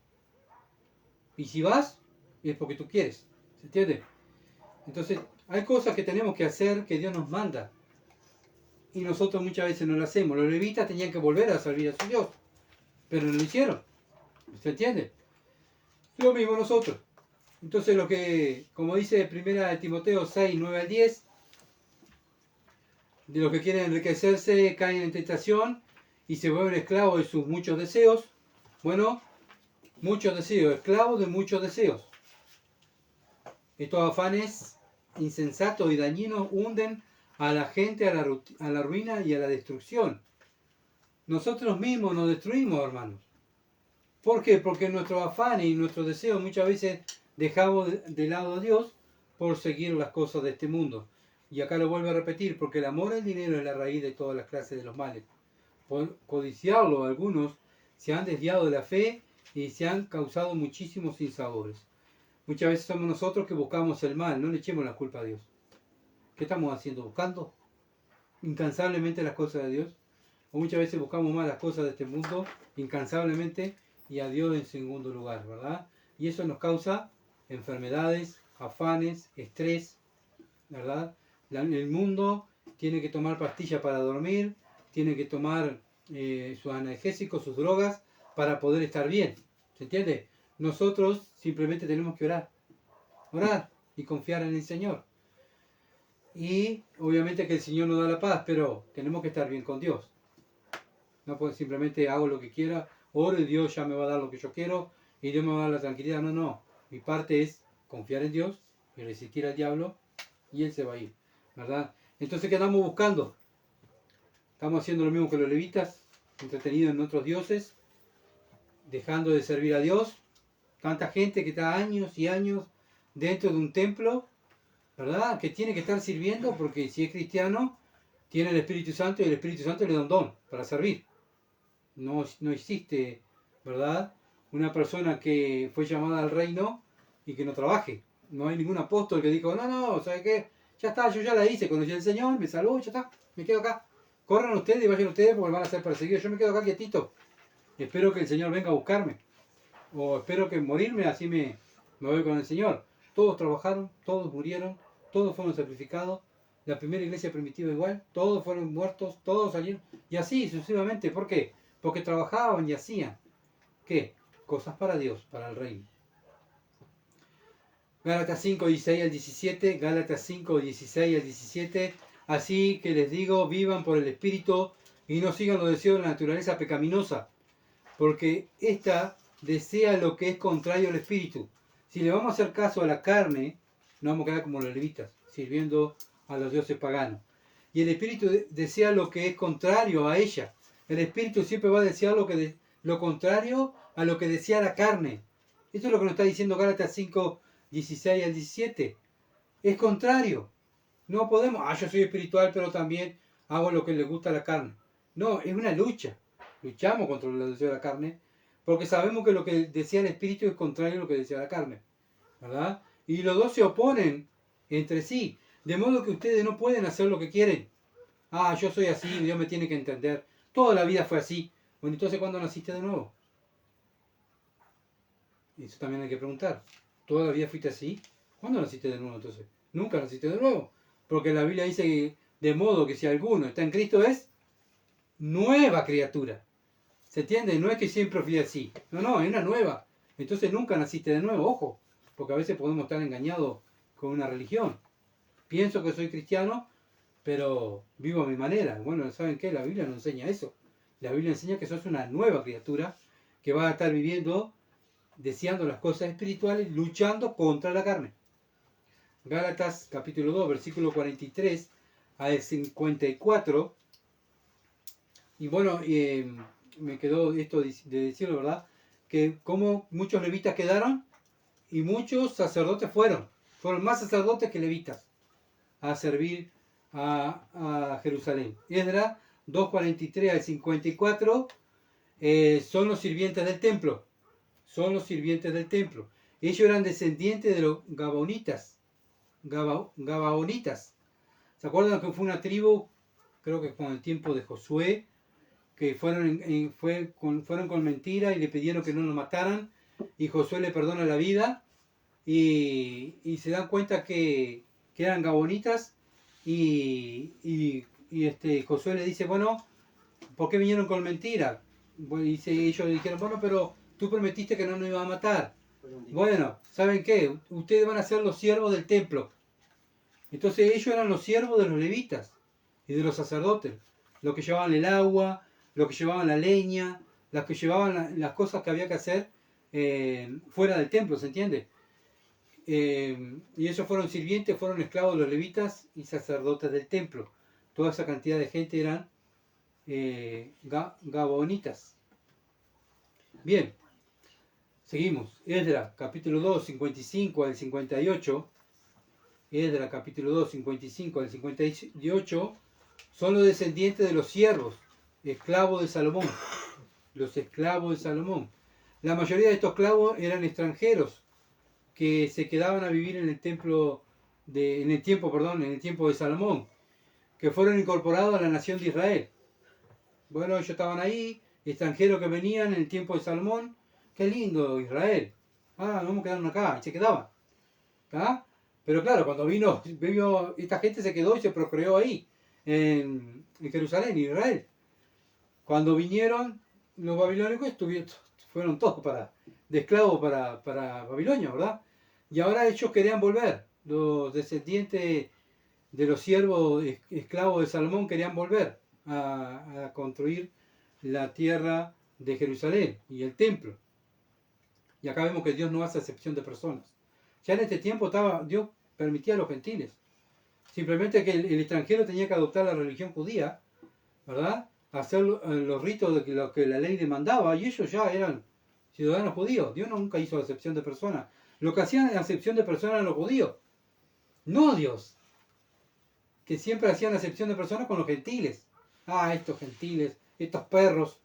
[SPEAKER 1] Y si vas, es porque tú quieres, ¿se entiende? Entonces, hay cosas que tenemos que hacer que Dios nos manda. Y nosotros muchas veces no lo hacemos. Los levitas tenían que volver a servir a su Dios, pero no lo hicieron. ¿Se entiende? Lo mismo nosotros. Entonces lo que, como dice 1 Timoteo 6, 9 al 10, de los que quieren enriquecerse caen en tentación y se vuelven esclavos de sus muchos deseos. Bueno, muchos deseos, esclavos de muchos deseos. Estos afanes insensatos y dañinos hunden a la gente a la ruina y a la destrucción. Nosotros mismos nos destruimos, hermanos. ¿Por qué? Porque nuestros afanes y nuestros deseos muchas veces dejamos de lado a Dios por seguir las cosas de este mundo. Y acá lo vuelvo a repetir, porque el amor al dinero es la raíz de todas las clases de los males. Por codiciarlo, algunos se han desviado de la fe y se han causado muchísimos sinsabores. Muchas veces somos nosotros que buscamos el mal, no le echemos la culpa a Dios. ¿Qué estamos haciendo? ¿Buscando incansablemente las cosas de Dios? O muchas veces buscamos más las cosas de este mundo incansablemente y a Dios en segundo lugar, ¿verdad? Y eso nos causa enfermedades, afanes, estrés, ¿verdad? El mundo tiene que tomar pastillas para dormir, tiene que tomar sus analgésicos, sus drogas, para poder estar bien. ¿Se entiende? Nosotros simplemente tenemos que orar y confiar en el Señor. Y obviamente que el Señor nos da la paz, pero tenemos que estar bien con Dios. No puedo simplemente hago lo que quiera, oro y Dios ya me va a dar lo que yo quiero y Dios me va a dar la tranquilidad. No, no. Mi parte es confiar en Dios y resistir al diablo y Él se va a ir, ¿verdad? Entonces, ¿qué estamos buscando? Estamos haciendo lo mismo que los levitas, entretenidos en otros dioses, dejando de servir a Dios. Tanta gente que está años y años dentro de un templo, ¿verdad? Que tiene que estar sirviendo porque si es cristiano, tiene el Espíritu Santo y el Espíritu Santo le da un don para servir. No existe, ¿verdad?, una persona que fue llamada al reino y que no trabaje. No hay ningún apóstol que dijo, no, ¿sabe qué? Ya está, yo ya la hice, conocí al Señor, me salvó, ya está, me quedo acá. Corran ustedes y vayan ustedes porque van a ser perseguidos. Yo me quedo acá quietito. Espero que el Señor venga a buscarme. O espero que morirme, así me voy con el Señor. Todos trabajaron, todos murieron, todos fueron sacrificados. La primera iglesia primitiva igual, todos fueron muertos, todos salieron. Y así sucesivamente. ¿Por qué? Porque trabajaban y hacían. ¿Qué? Cosas para Dios, para el reino. Gálatas 5, 16 al 17. Gálatas 5, 16 al 17. Así que les digo, vivan por el Espíritu y no sigan los deseos de la naturaleza pecaminosa. Porque ésta desea lo que es contrario al Espíritu. Si le vamos a hacer caso a la carne, nos vamos a quedar como los levitas, sirviendo a los dioses paganos. Y el Espíritu desea lo que es contrario a ella. El Espíritu siempre va a desear lo contrario a lo que desea la carne. Esto es lo que nos está diciendo Gálatas 5, 16 al 17. Es contrario. No podemos, yo soy espiritual, pero también hago lo que le gusta a la carne. No, es una lucha. Luchamos contra los deseos de la carne, porque sabemos que lo que desea el Espíritu es contrario a lo que desea la carne, ¿verdad? Y los dos se oponen entre sí, de modo que ustedes no pueden hacer lo que quieren. Yo soy así, Dios me tiene que entender. Toda la vida fue así. Bueno, entonces, ¿cuándo naciste de nuevo? Eso también hay que preguntar. ¿Toda la vida fuiste así? ¿Cuándo naciste de nuevo entonces? Nunca naciste de nuevo. Porque la Biblia dice que, de modo que si alguno está en Cristo es nueva criatura. ¿Se entiende? No es que siempre fui así. No, es una nueva. Entonces nunca naciste de nuevo, ojo. Porque a veces podemos estar engañados con una religión. Pienso que soy cristiano, pero vivo a mi manera. Bueno, ¿saben qué? La Biblia no enseña eso. La Biblia enseña que sos una nueva criatura que va a estar viviendo deseando las cosas espirituales, luchando contra la carne. Gálatas capítulo 2, versículo 43 al 54. Y bueno, me quedó esto de decirlo, ¿verdad? Que como muchos levitas quedaron y muchos sacerdotes fueron más sacerdotes que levitas a servir a Jerusalén. Esdras 2:43 al 54 son los sirvientes del templo. Son los sirvientes del templo. Ellos eran descendientes de los Gabaonitas. Gabaonitas. ¿Se acuerdan que fue una tribu, creo que con el tiempo de Josué, que fueron con mentira y le pidieron que no lo mataran, y Josué le perdona la vida, y se dan cuenta que eran Gabonitas, y Josué le dice, bueno, ¿por qué vinieron con mentira? Bueno, ellos le dijeron, bueno, pero tú prometiste que no nos ibas a matar. Bueno, ¿saben qué? Ustedes van a ser los siervos del templo. Entonces ellos eran los siervos de los levitas y de los sacerdotes, los que llevaban el agua, los que llevaban la leña, los que llevaban las cosas que había que hacer fuera del templo, ¿se entiende? Y ellos fueron sirvientes, fueron esclavos de los levitas y sacerdotes del templo. Toda esa cantidad de gente eran Gabonitas. Bien, seguimos. Esdras, capítulo 2, 55 al 58. Esdras, capítulo 2, 55 al 58, son los descendientes de los siervos, esclavos de Salomón. Los esclavos de Salomón. La mayoría de estos esclavos eran extranjeros que se quedaban a vivir en el tiempo de Salomón, que fueron incorporados a la nación de Israel. Bueno, ellos estaban ahí, extranjeros que venían en el tiempo de Salomón. Qué lindo Israel. Nos vamos a quedar acá, y se quedaban. ¿Ah? Pero claro, cuando vino, esta gente se quedó y se procreó ahí, en Jerusalén, en Israel. Cuando vinieron los babilónicos, fueron todos de esclavos para Babilonia, ¿verdad? Y ahora ellos querían volver. Los descendientes de los siervos esclavos de Salomón querían volver a construir la tierra de Jerusalén y el templo. Y acá vemos que Dios no hace acepción de personas. Ya en este tiempo Dios permitía a los gentiles. Simplemente que el extranjero tenía que adoptar la religión judía, ¿verdad? Hacer los ritos de lo que la ley demandaba, y ellos ya eran ciudadanos judíos. Dios nunca hizo acepción de personas. Lo que hacían acepción de personas eran los judíos, no Dios, que siempre hacían acepción de personas con los gentiles. Estos gentiles, estos perros,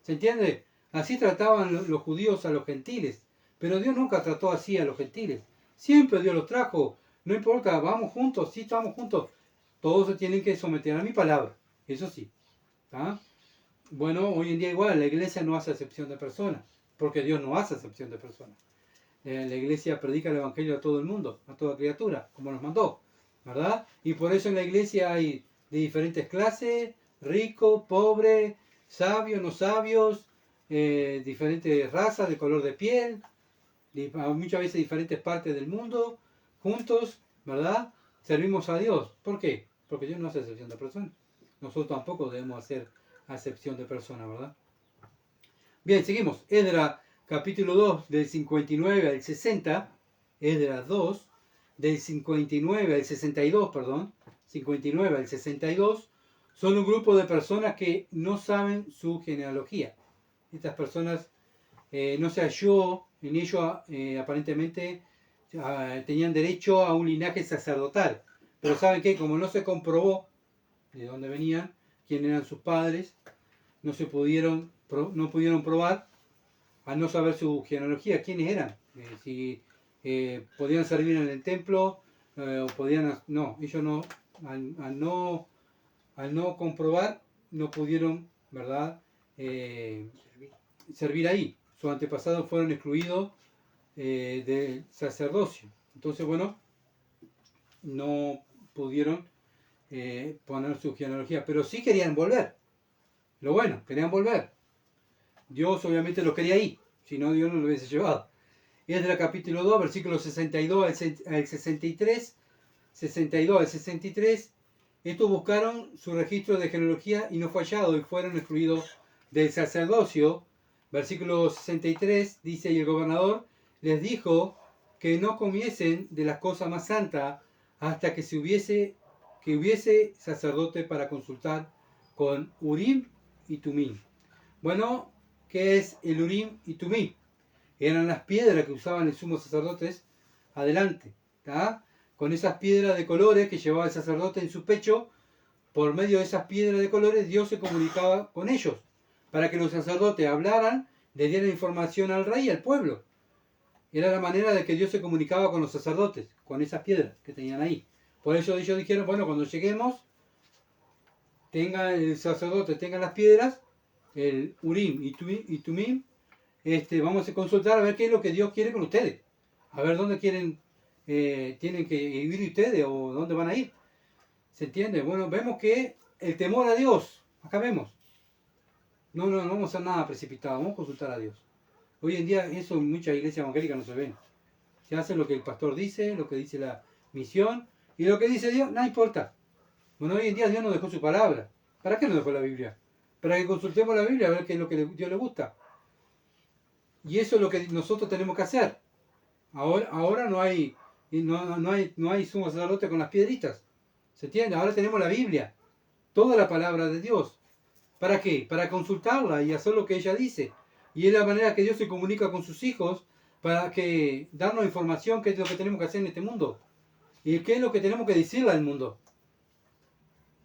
[SPEAKER 1] ¿se entiende? Así trataban los judíos a los gentiles, pero Dios nunca trató así a los gentiles. Siempre Dios los trajo, no importa, vamos juntos, sí estamos juntos, todos se tienen que someter a mi palabra, eso sí. Bueno, hoy en día igual, la iglesia no hace acepción de personas, porque Dios no hace acepción de personas. La iglesia predica el evangelio a todo el mundo, a toda criatura, como nos mandó, ¿verdad? Y por eso en la iglesia hay de diferentes clases, ricos, pobres, sabios, no sabios, diferentes razas, de color de piel, muchas veces diferentes partes del mundo, juntos, ¿verdad? Servimos a Dios. ¿Por qué? Porque Dios no hace acepción de personas. Nosotros tampoco debemos hacer acepción de personas, ¿verdad? Bien, seguimos. Esdras capítulo 2, del 59 al 60. Esdras 2, del 59 al 62, perdón. 59 al 62. Son un grupo de personas que no saben su genealogía. Estas personas no se halló en ellos, aparentemente tenían derecho a un linaje sacerdotal. Pero ¿saben qué? Como no se comprobó de dónde venían, quién eran sus padres, no pudieron probar, al no saber su genealogía, quiénes eran, si podían servir en el templo, o podían, no, ellos no, al no comprobar, no pudieron, ¿verdad?, servir ahí. Sus antepasados fueron excluidos del sacerdocio. Entonces, bueno, no pudieron poner su genealogía, pero sí querían volver. Lo bueno, querían volver. Dios obviamente los quería ahí, si no Dios no lo hubiese llevado. Esdras capítulo 2, versículos 62 al 63, 62 al 63, estos buscaron su registro de genealogía y no fue hallado y fueron excluidos del sacerdocio Versículo 63 dice, y el gobernador les dijo que no comiesen de las cosas más santas hasta que hubiese sacerdote para consultar con Urim y Tumim. Bueno, ¿qué es el Urim y Tumim? Eran las piedras que usaban los sumos sacerdotes adelante, ¿tá? Con esas piedras de colores que llevaba el sacerdote en su pecho. Por medio de esas piedras de colores Dios se comunicaba con ellos, para que los sacerdotes hablaran, le dieran información al rey y al pueblo. Era la manera de que Dios se comunicaba con los sacerdotes, con esas piedras que tenían ahí. Por eso ellos dijeron, bueno, cuando lleguemos, el sacerdote tenga las piedras, el Urim y Tumim, vamos a consultar a ver qué es lo que Dios quiere con ustedes. A ver dónde tienen que ir ustedes o dónde van a ir. ¿Se entiende? Bueno, vemos que el temor a Dios, acá vemos. No vamos a hacer nada precipitado, vamos a consultar a Dios. Hoy en día eso en muchas iglesias evangélicas no se ven. Se hace lo que el pastor dice, lo que dice la misión, y lo que dice Dios, no importa. Bueno, hoy en día Dios nos dejó su palabra. ¿Para qué nos dejó la Biblia? Para que consultemos la Biblia a ver qué es lo que a Dios le gusta. Y eso es lo que nosotros tenemos que hacer. Ahora no hay sumo sacerdote con las piedritas. ¿Se entiende? Ahora tenemos la Biblia, toda la palabra de Dios. ¿Para qué? Para consultarla y hacer lo que ella dice. Y es la manera que Dios se comunica con sus hijos para que darnos información qué es lo que tenemos que hacer en este mundo. Y qué es lo que tenemos que decirle al mundo.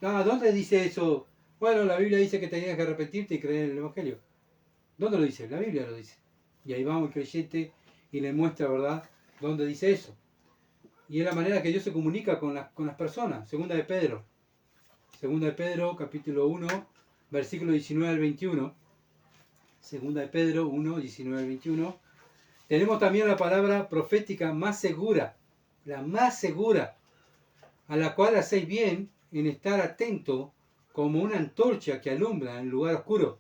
[SPEAKER 1] ¿Dónde dice eso? Bueno, la Biblia dice que tenías que arrepentirte y creer en el Evangelio. ¿Dónde lo dice? La Biblia lo dice. Y ahí vamos el creyente y le muestra, ¿verdad?, dónde dice eso. Y es la manera que Dios se comunica con las personas. Segunda de Pedro, capítulo 1, versículo 19 al 21. Segunda de Pedro 1, 19 al 21. Tenemos también la palabra profética más segura, la más segura, a la cual hacéis bien en estar atento como una antorcha que alumbra en lugar oscuro.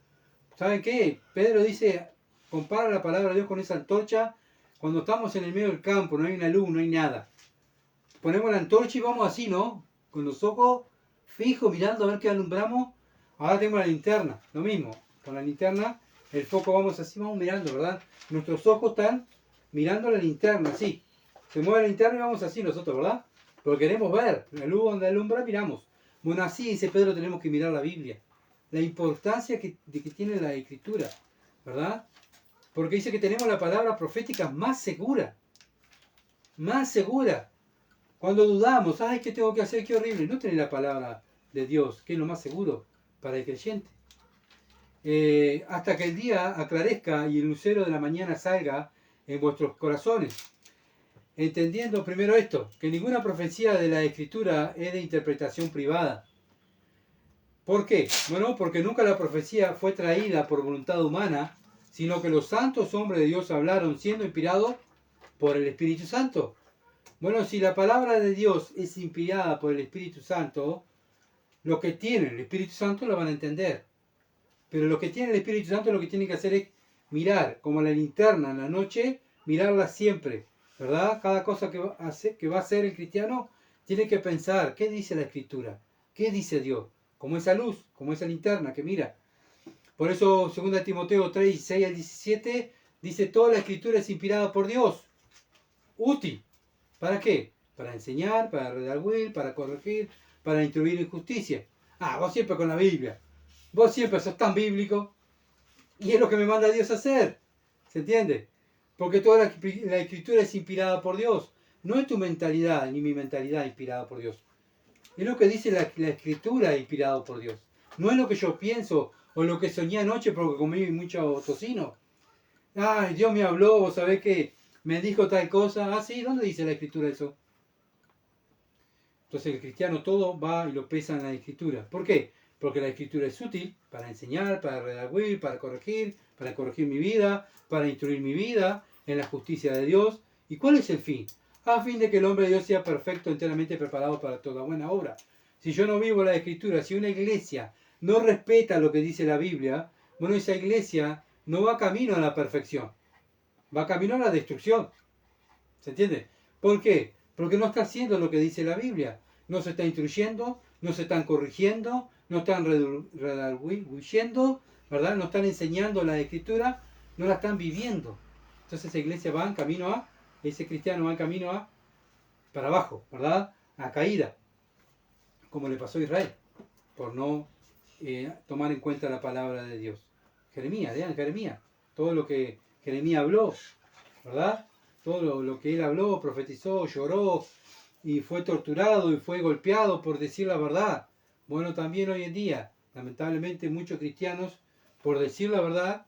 [SPEAKER 1] ¿Saben qué? Pedro dice, compara la palabra de Dios con esa antorcha. Cuando estamos en el medio del campo, no hay una luz, no hay nada. Ponemos la antorcha y vamos así, ¿no? Con los ojos fijos, mirando a ver qué alumbramos. Ahora tenemos la linterna, lo mismo. Con la linterna, el foco vamos así, vamos mirando, ¿verdad? Nuestros ojos están mirando la linterna, así. Se mueve la linterna y vamos así nosotros, ¿verdad? Porque queremos ver. La luz donde alumbra, miramos. Bueno, así dice Pedro, tenemos que mirar la Biblia. La importancia que tiene la Escritura, ¿verdad? Porque dice que tenemos la palabra profética más segura. Más segura. Cuando dudamos, ay, ¿qué tengo que hacer? Qué horrible. No tener la palabra de Dios, que es lo más seguro para el creyente. Hasta que el día aclarezca y el lucero de la mañana salga en vuestros corazones. Entendiendo primero esto, que ninguna profecía de la Escritura es de interpretación privada. ¿Por qué? Bueno, porque nunca la profecía fue traída por voluntad humana, sino que los santos hombres de Dios hablaron siendo inspirados por el Espíritu Santo. Bueno, si la palabra de Dios es inspirada por el Espíritu Santo, los que tienen el Espíritu Santo lo van a entender. Pero los que tienen el Espíritu Santo lo que tienen que hacer es mirar, como la linterna en la noche, mirarla siempre, ¿verdad? Cada cosa que va a hacer el cristiano, tiene que pensar, ¿qué dice la Escritura? ¿Qué dice Dios? Como esa luz, como esa linterna que mira. Por eso 2 Timoteo 3, 6 al 17, dice, toda la Escritura es inspirada por Dios. Útil. ¿Para qué? Para enseñar, para redarguir, para corregir, para instruir en justicia. Vos siempre con la Biblia. Vos siempre sos tan bíblico. Y es lo que me manda Dios a hacer. ¿Se entiende? Porque toda la Escritura es inspirada por Dios. No es tu mentalidad ni mi mentalidad inspirada por Dios. Es lo que dice la Escritura inspirada por Dios. No es lo que yo pienso o lo que soñé anoche porque comí mucho tocino. Ay, Dios me habló, vos sabés que me dijo tal cosa. Sí, ¿dónde dice la Escritura eso? Entonces el cristiano todo va y lo pesa en la Escritura. ¿Por qué? Porque la Escritura es útil para enseñar, para redarguir, para corregir mi vida, para instruir mi vida en la justicia de Dios. ¿Y cuál es el fin? A fin de que el hombre de Dios sea perfecto, enteramente preparado para toda buena obra. Si yo no vivo la Escritura, si una iglesia no respeta lo que dice la Biblia, bueno, esa iglesia no va camino a la perfección, va camino a la destrucción. ¿Se entiende? ¿Por qué? Porque no está haciendo lo que dice la Biblia. No se está instruyendo, no se están corrigiendo, no están redarguyendo, ¿verdad? No están enseñando la Escritura no la están viviendo. Entonces esa iglesia va en camino a, ese cristiano va en camino a, para abajo, ¿verdad? A caída, como le pasó a Israel, por no tomar en cuenta la palabra de Dios. Jeremías, vean Jeremías, todo lo que Jeremías habló, ¿verdad? Todo lo que él habló, profetizó, lloró, y fue torturado y fue golpeado por decir la verdad. Bueno, también hoy en día, lamentablemente muchos cristianos, por decir la verdad,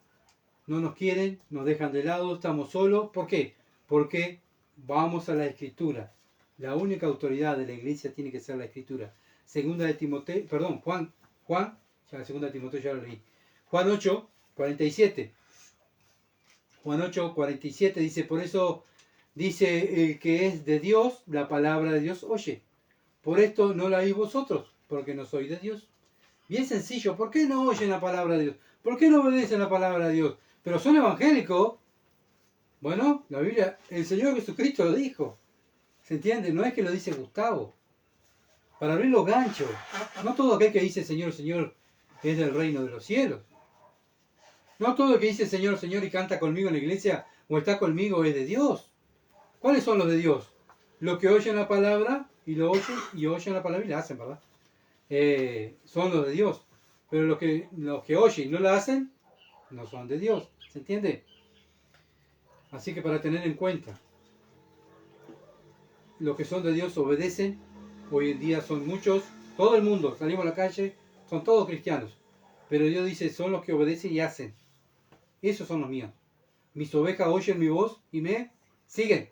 [SPEAKER 1] no nos quieren, nos dejan de lado, estamos solos. ¿Por qué? Porque vamos a la Escritura. La única autoridad de la iglesia tiene que ser la Escritura. Segunda de Timoteo, perdón, Juan, ya la segunda de Timoteo ya lo leí. Juan 8, 47. Juan 8, 47 dice, por eso dice el que es de Dios, la palabra de Dios oye. Por esto no la oís vosotros, porque no sois de Dios. Bien sencillo, ¿por qué no oyen la palabra de Dios? ¿Por qué no obedecen la palabra de Dios? Pero son evangélicos. Bueno, la Biblia, el Señor Jesucristo lo dijo. ¿Se entiende? No es que lo dice Gustavo. Para abrir los ganchos. No todo aquel que dice Señor, Señor es del reino de los cielos. No todo el que dice Señor, Señor y canta conmigo en la iglesia o está conmigo es de Dios. ¿Cuáles son los de Dios? Los que oyen la palabra y lo oyen y oyen la palabra y la hacen, ¿verdad? Son los de Dios. Pero los que oyen y no la hacen, no son de Dios. ¿Se entiende? Así que para tener en cuenta, los que son de Dios obedecen. Hoy en día son muchos, todo el mundo, salimos a la calle, son todos cristianos. Pero Dios dice, son los que obedecen y hacen. Esos son los míos. Mis ovejas oyen mi voz y me siguen.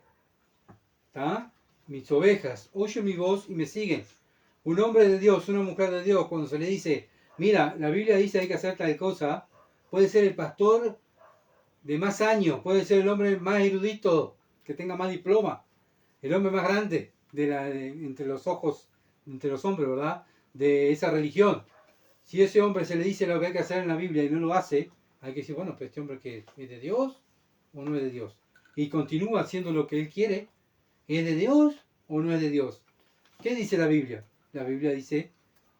[SPEAKER 1] ¿Está? Mis ovejas oyen mi voz y me siguen. Un hombre de Dios, una mujer de Dios, cuando se le dice, mira, la Biblia dice hay que hacer tal cosa, puede ser el pastor de más años, puede ser el hombre más erudito, que tenga más diploma, el hombre más grande entre los ojos, entre los hombres, ¿verdad? De esa religión. Si ese hombre se le dice lo que hay que hacer en la Biblia y no lo hace, hay que decir, bueno, pues este hombre que es de Dios o no es de Dios. Y continúa haciendo lo que él quiere, ¿es de Dios o no es de Dios? ¿Qué dice la Biblia? La Biblia dice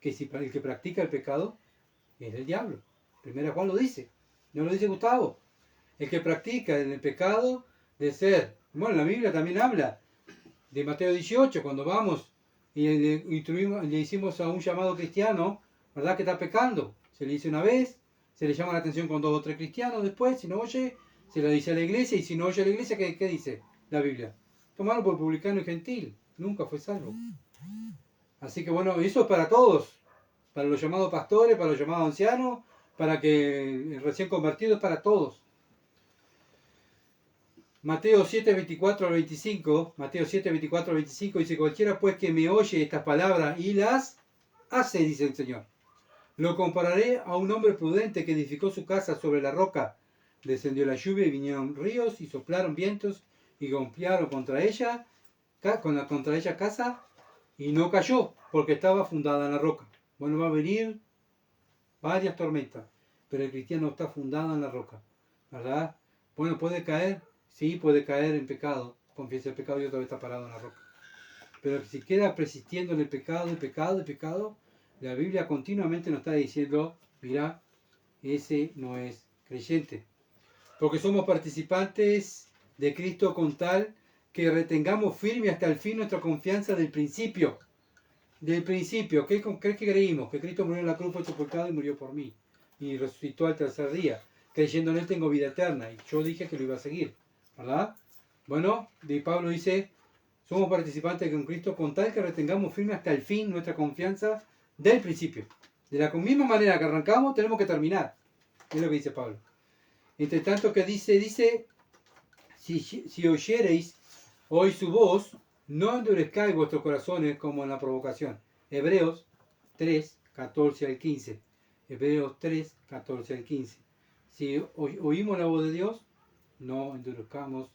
[SPEAKER 1] que si el que practica el pecado es del diablo. Primera Juan lo dice, no lo dice Gustavo. El que practica en el pecado de ser, bueno, la Biblia también habla de Mateo 18, cuando vamos y le hicimos a un llamado cristiano, ¿verdad? Que está pecando. Se le dice una vez, se le llama la atención con 2 o 3 cristianos, después, si no oye, se lo dice a la iglesia, y si no oye a la iglesia, ¿qué dice la Biblia? Tomarlo por publicano y gentil, nunca fue salvo. Así que bueno, eso es para todos, para los llamados pastores, para los llamados ancianos, para que recién convertidos, para todos. Mateo 7, 24 al 25, Mateo 7, 24 al 25 dice, cualquiera pues que me oye estas palabras y las hace, dice el Señor, lo compararé a un hombre prudente que edificó su casa sobre la roca. Descendió la lluvia y vinieron ríos y soplaron vientos y golpearon contra ella casa y no cayó porque estaba fundada en la roca. Bueno, va a venir varias tormentas, pero el cristiano está fundado en la roca, ¿verdad? Bueno, puede caer. Sí, puede caer en pecado, confiesa el pecado y otra vez está parado en la roca. Pero si queda persistiendo en el pecado, la Biblia continuamente nos está diciendo, mira, ese no es creyente. Porque somos participantes de Cristo con tal que retengamos firme hasta el fin nuestra confianza del principio. Del principio, ¿qué creímos? Que Cristo murió en la cruz, fue sepultado y murió por mí. Y resucitó al tercer día. Creyendo en Él tengo vida eterna. Y yo dije que lo iba a seguir. ¿Verdad? Bueno, de Pablo dice, somos participantes con Cristo con tal que retengamos firme hasta el fin nuestra confianza del principio. De la misma manera que arrancamos, tenemos que terminar. Es lo que dice Pablo. Entre tanto que dice, si oyereis hoy su voz, no endurezcáis vuestros corazones como en la provocación. Hebreos 3, 14 al 15. Hebreos 3, 14 al 15. Si oímos la voz de Dios, no endurezcamos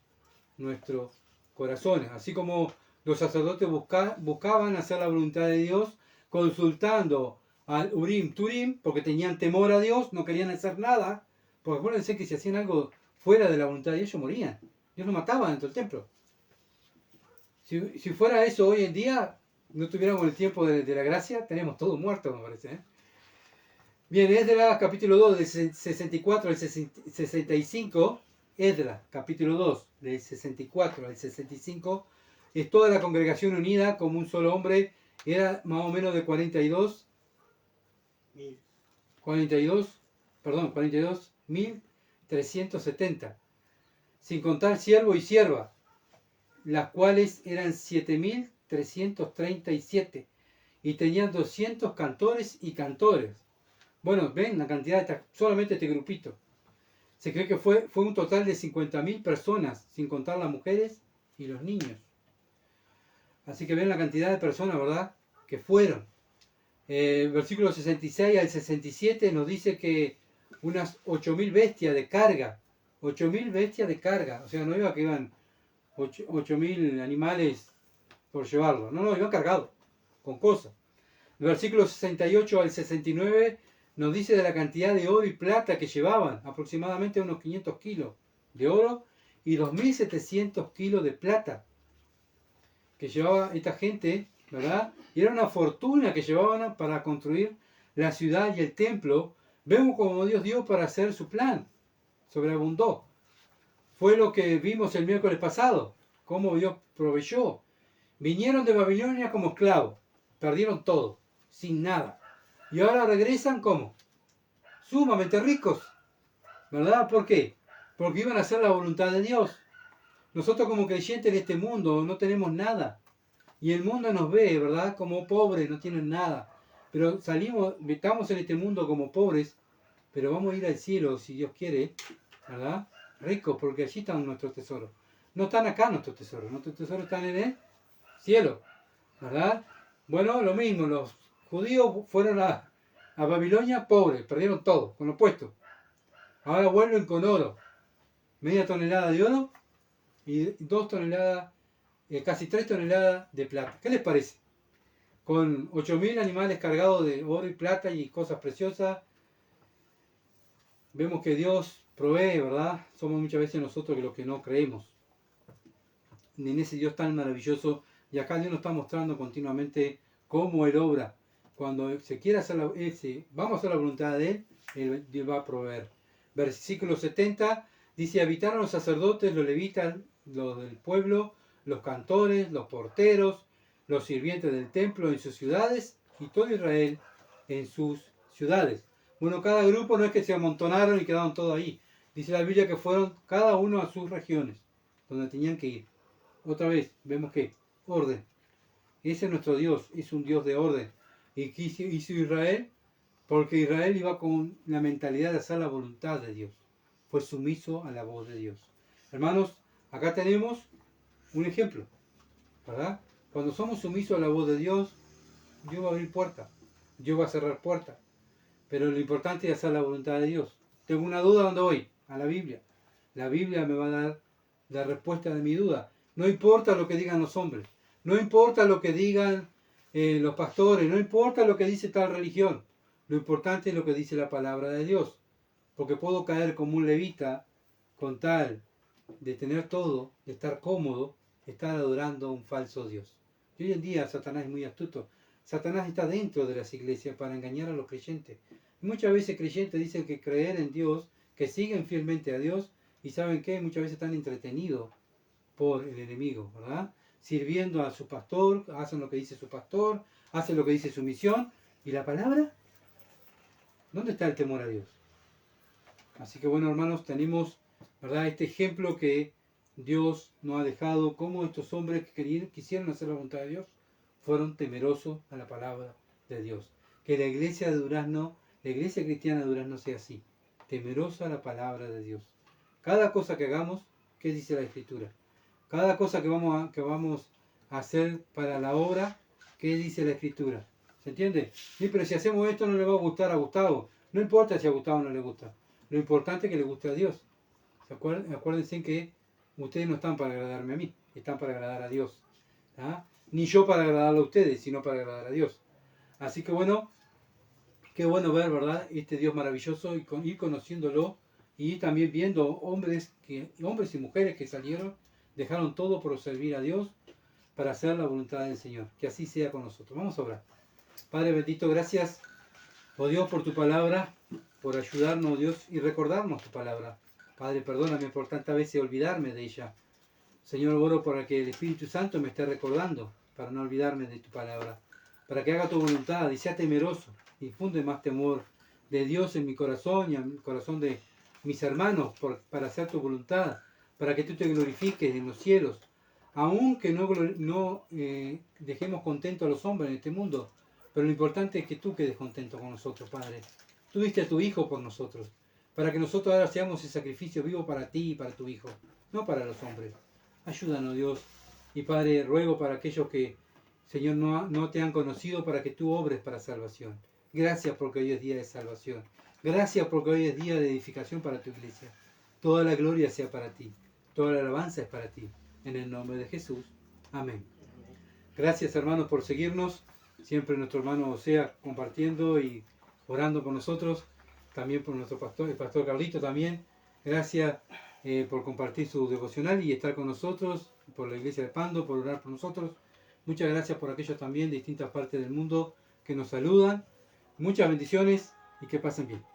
[SPEAKER 1] nuestros corazones. Así como los sacerdotes buscaban hacer la voluntad de Dios, consultando al Urim, Turim, porque tenían temor a Dios, no querían hacer nada, porque acuérdense que si hacían algo fuera de la voluntad de Dios, ellos morían. Dios los mataba dentro del templo. Si fuera eso hoy en día, no tuviéramos el tiempo de la gracia, tenemos todos muertos, me parece. Bien, Esdras capítulo 2, del 64 al 65, Esdras capítulo 2, del 64 al 65, es toda la congregación unida como un solo hombre, era más o menos de 42.370, sin contar siervo y sierva, las cuales eran 7.337, y tenían 200 cantores y cantores. Bueno, ven la cantidad de solamente este grupito. Se cree que fue un total de 50.000 personas, sin contar las mujeres y los niños. Así que ven la cantidad de personas, ¿verdad?, que fueron. Versículo 66 al 67 nos dice que unas 8.000 bestias de carga. 8.000 bestias de carga. O sea, no iba que iban 8.000 animales por llevarlo. No, iban cargados con cosas. El versículo 68 al 69 nos dice de la cantidad de oro y plata que llevaban, aproximadamente unos 500 kilos de oro y 2.700 kilos de plata que llevaba esta gente, ¿verdad? Y era una fortuna que llevaban para construir la ciudad y el templo. Vemos como Dios dio para hacer su plan, sobreabundó. Fue lo que vimos el miércoles pasado, cómo Dios proveyó. Vinieron de Babilonia como esclavos, perdieron todo, sin nada. Y ahora regresan como sumamente ricos, ¿verdad? ¿Por qué? Porque iban a hacer la voluntad de Dios. Nosotros como creyentes en este mundo no tenemos nada. Y el mundo nos ve, ¿verdad?, como pobres, no tienen nada. Pero estamos en este mundo como pobres, pero vamos a ir al cielo si Dios quiere, ¿verdad? Ricos, porque allí están nuestros tesoros. No están acá nuestros tesoros están en el cielo, ¿verdad? Bueno, lo mismo, los judíos fueron a Babilonia pobres, perdieron todo, con lo puesto. Ahora vuelven con oro, media tonelada de oro y 2 toneladas, casi 3 toneladas de plata. ¿Qué les parece? Con 8.000 animales cargados de oro y plata y cosas preciosas, vemos que Dios provee, ¿verdad? Somos muchas veces nosotros los que no creemos en ese Dios tan maravilloso, y acá Dios nos está mostrando continuamente cómo Él obra. Cuando se quiera hacer vamos a hacer la voluntad de Él, Dios va a proveer. Versículo 70 dice: habitaron los sacerdotes, los levitas, los del pueblo, los cantores, los porteros, los sirvientes del templo en sus ciudades, y todo Israel en sus ciudades. Bueno, cada grupo no es que se amontonaron y quedaron todos ahí. Dice la Biblia que fueron cada uno a sus regiones, donde tenían que ir. Otra vez, vemos que orden. Ese es nuestro Dios, es un Dios de orden. ¿Y qué hizo Israel? Porque Israel iba con la mentalidad de hacer la voluntad de Dios. Fue sumiso a la voz de Dios. Hermanos, acá tenemos un ejemplo, ¿verdad? Cuando somos sumisos a la voz de Dios, Dios va a abrir puertas, Dios va a cerrar puertas. Pero lo importante es hacer la voluntad de Dios. Tengo una duda, ¿dónde voy? A la Biblia. La Biblia me va a dar la respuesta de mi duda. No importa lo que digan los hombres, no importa lo que digan los pastores, no importa lo que dice tal religión. Lo importante es lo que dice la palabra de Dios. Porque puedo caer como un levita con tal de tener todo, de estar cómodo, estar adorando a un falso Dios. Y hoy en día Satanás es muy astuto. Satanás está dentro de las iglesias para engañar a los creyentes. Y muchas veces creyentes dicen que creer en Dios, que siguen fielmente a Dios, y ¿saben qué? Muchas veces están entretenidos por el enemigo, ¿verdad? Sirviendo a su pastor, hacen lo que dice su pastor, hacen lo que dice su misión. ¿Y la palabra? ¿Dónde está el temor a Dios? Así que bueno, hermanos, tenemos, ¿verdad?, este ejemplo que Dios nos ha dejado, cómo estos hombres que quisieron hacer la voluntad de Dios, fueron temerosos a la palabra de Dios. Que la iglesia de Durazno, la iglesia cristiana de Durazno sea así, temerosa a la palabra de Dios. Cada cosa que hagamos, ¿qué dice la Escritura? Cada cosa que vamos a hacer para la obra, ¿qué dice la Escritura? ¿Se entiende? Sí, pero si hacemos esto no le va a gustar a Gustavo. No importa si a Gustavo no le gusta. Lo importante es que le guste a Dios. Acuérdense que ustedes no están para agradarme a mí, están para agradar a Dios. ¿Ah? Ni yo para agradar a ustedes, sino para agradar a Dios. Así que bueno, qué bueno ver, ¿verdad?, este Dios maravilloso y ir conociéndolo, y también viendo hombres y mujeres que salieron, dejaron todo por servir a Dios, para hacer la voluntad del Señor. Que así sea con nosotros. Vamos a orar. Padre bendito, gracias Oh Dios, por tu palabra, por ayudarnos, Dios, y recordarnos tu palabra. Padre, perdóname por tantas veces olvidarme de ella. Señor, oro para que el Espíritu Santo me esté recordando, para no olvidarme de tu palabra, para que haga tu voluntad y sea temeroso, infunde más temor de Dios en mi corazón y en el corazón de mis hermanos, para hacer tu voluntad, para que tú te glorifiques en los cielos, aunque no dejemos contentos a los hombres en este mundo, pero lo importante es que tú quedes contento con nosotros, Padre. Tú diste a tu Hijo por nosotros, para que nosotros ahora seamos el sacrificio vivo para ti y para tu Hijo, no para los hombres. Ayúdanos, Dios. Y Padre, ruego para aquellos que, Señor, no te han conocido, para que tú obres para salvación. Gracias porque hoy es día de salvación. Gracias porque hoy es día de edificación para tu iglesia. Toda la gloria sea para ti. Toda la alabanza es para ti. En el nombre de Jesús. Amén. Gracias, hermanos, por seguirnos. Siempre nuestro hermano Osea compartiendo y orando por nosotros. También por nuestro pastor, el pastor Carlito también. Gracias por compartir su devocional y estar con nosotros, por la iglesia de Pando, por orar por nosotros. Muchas gracias por aquellos también de distintas partes del mundo que nos saludan. Muchas bendiciones y que pasen bien.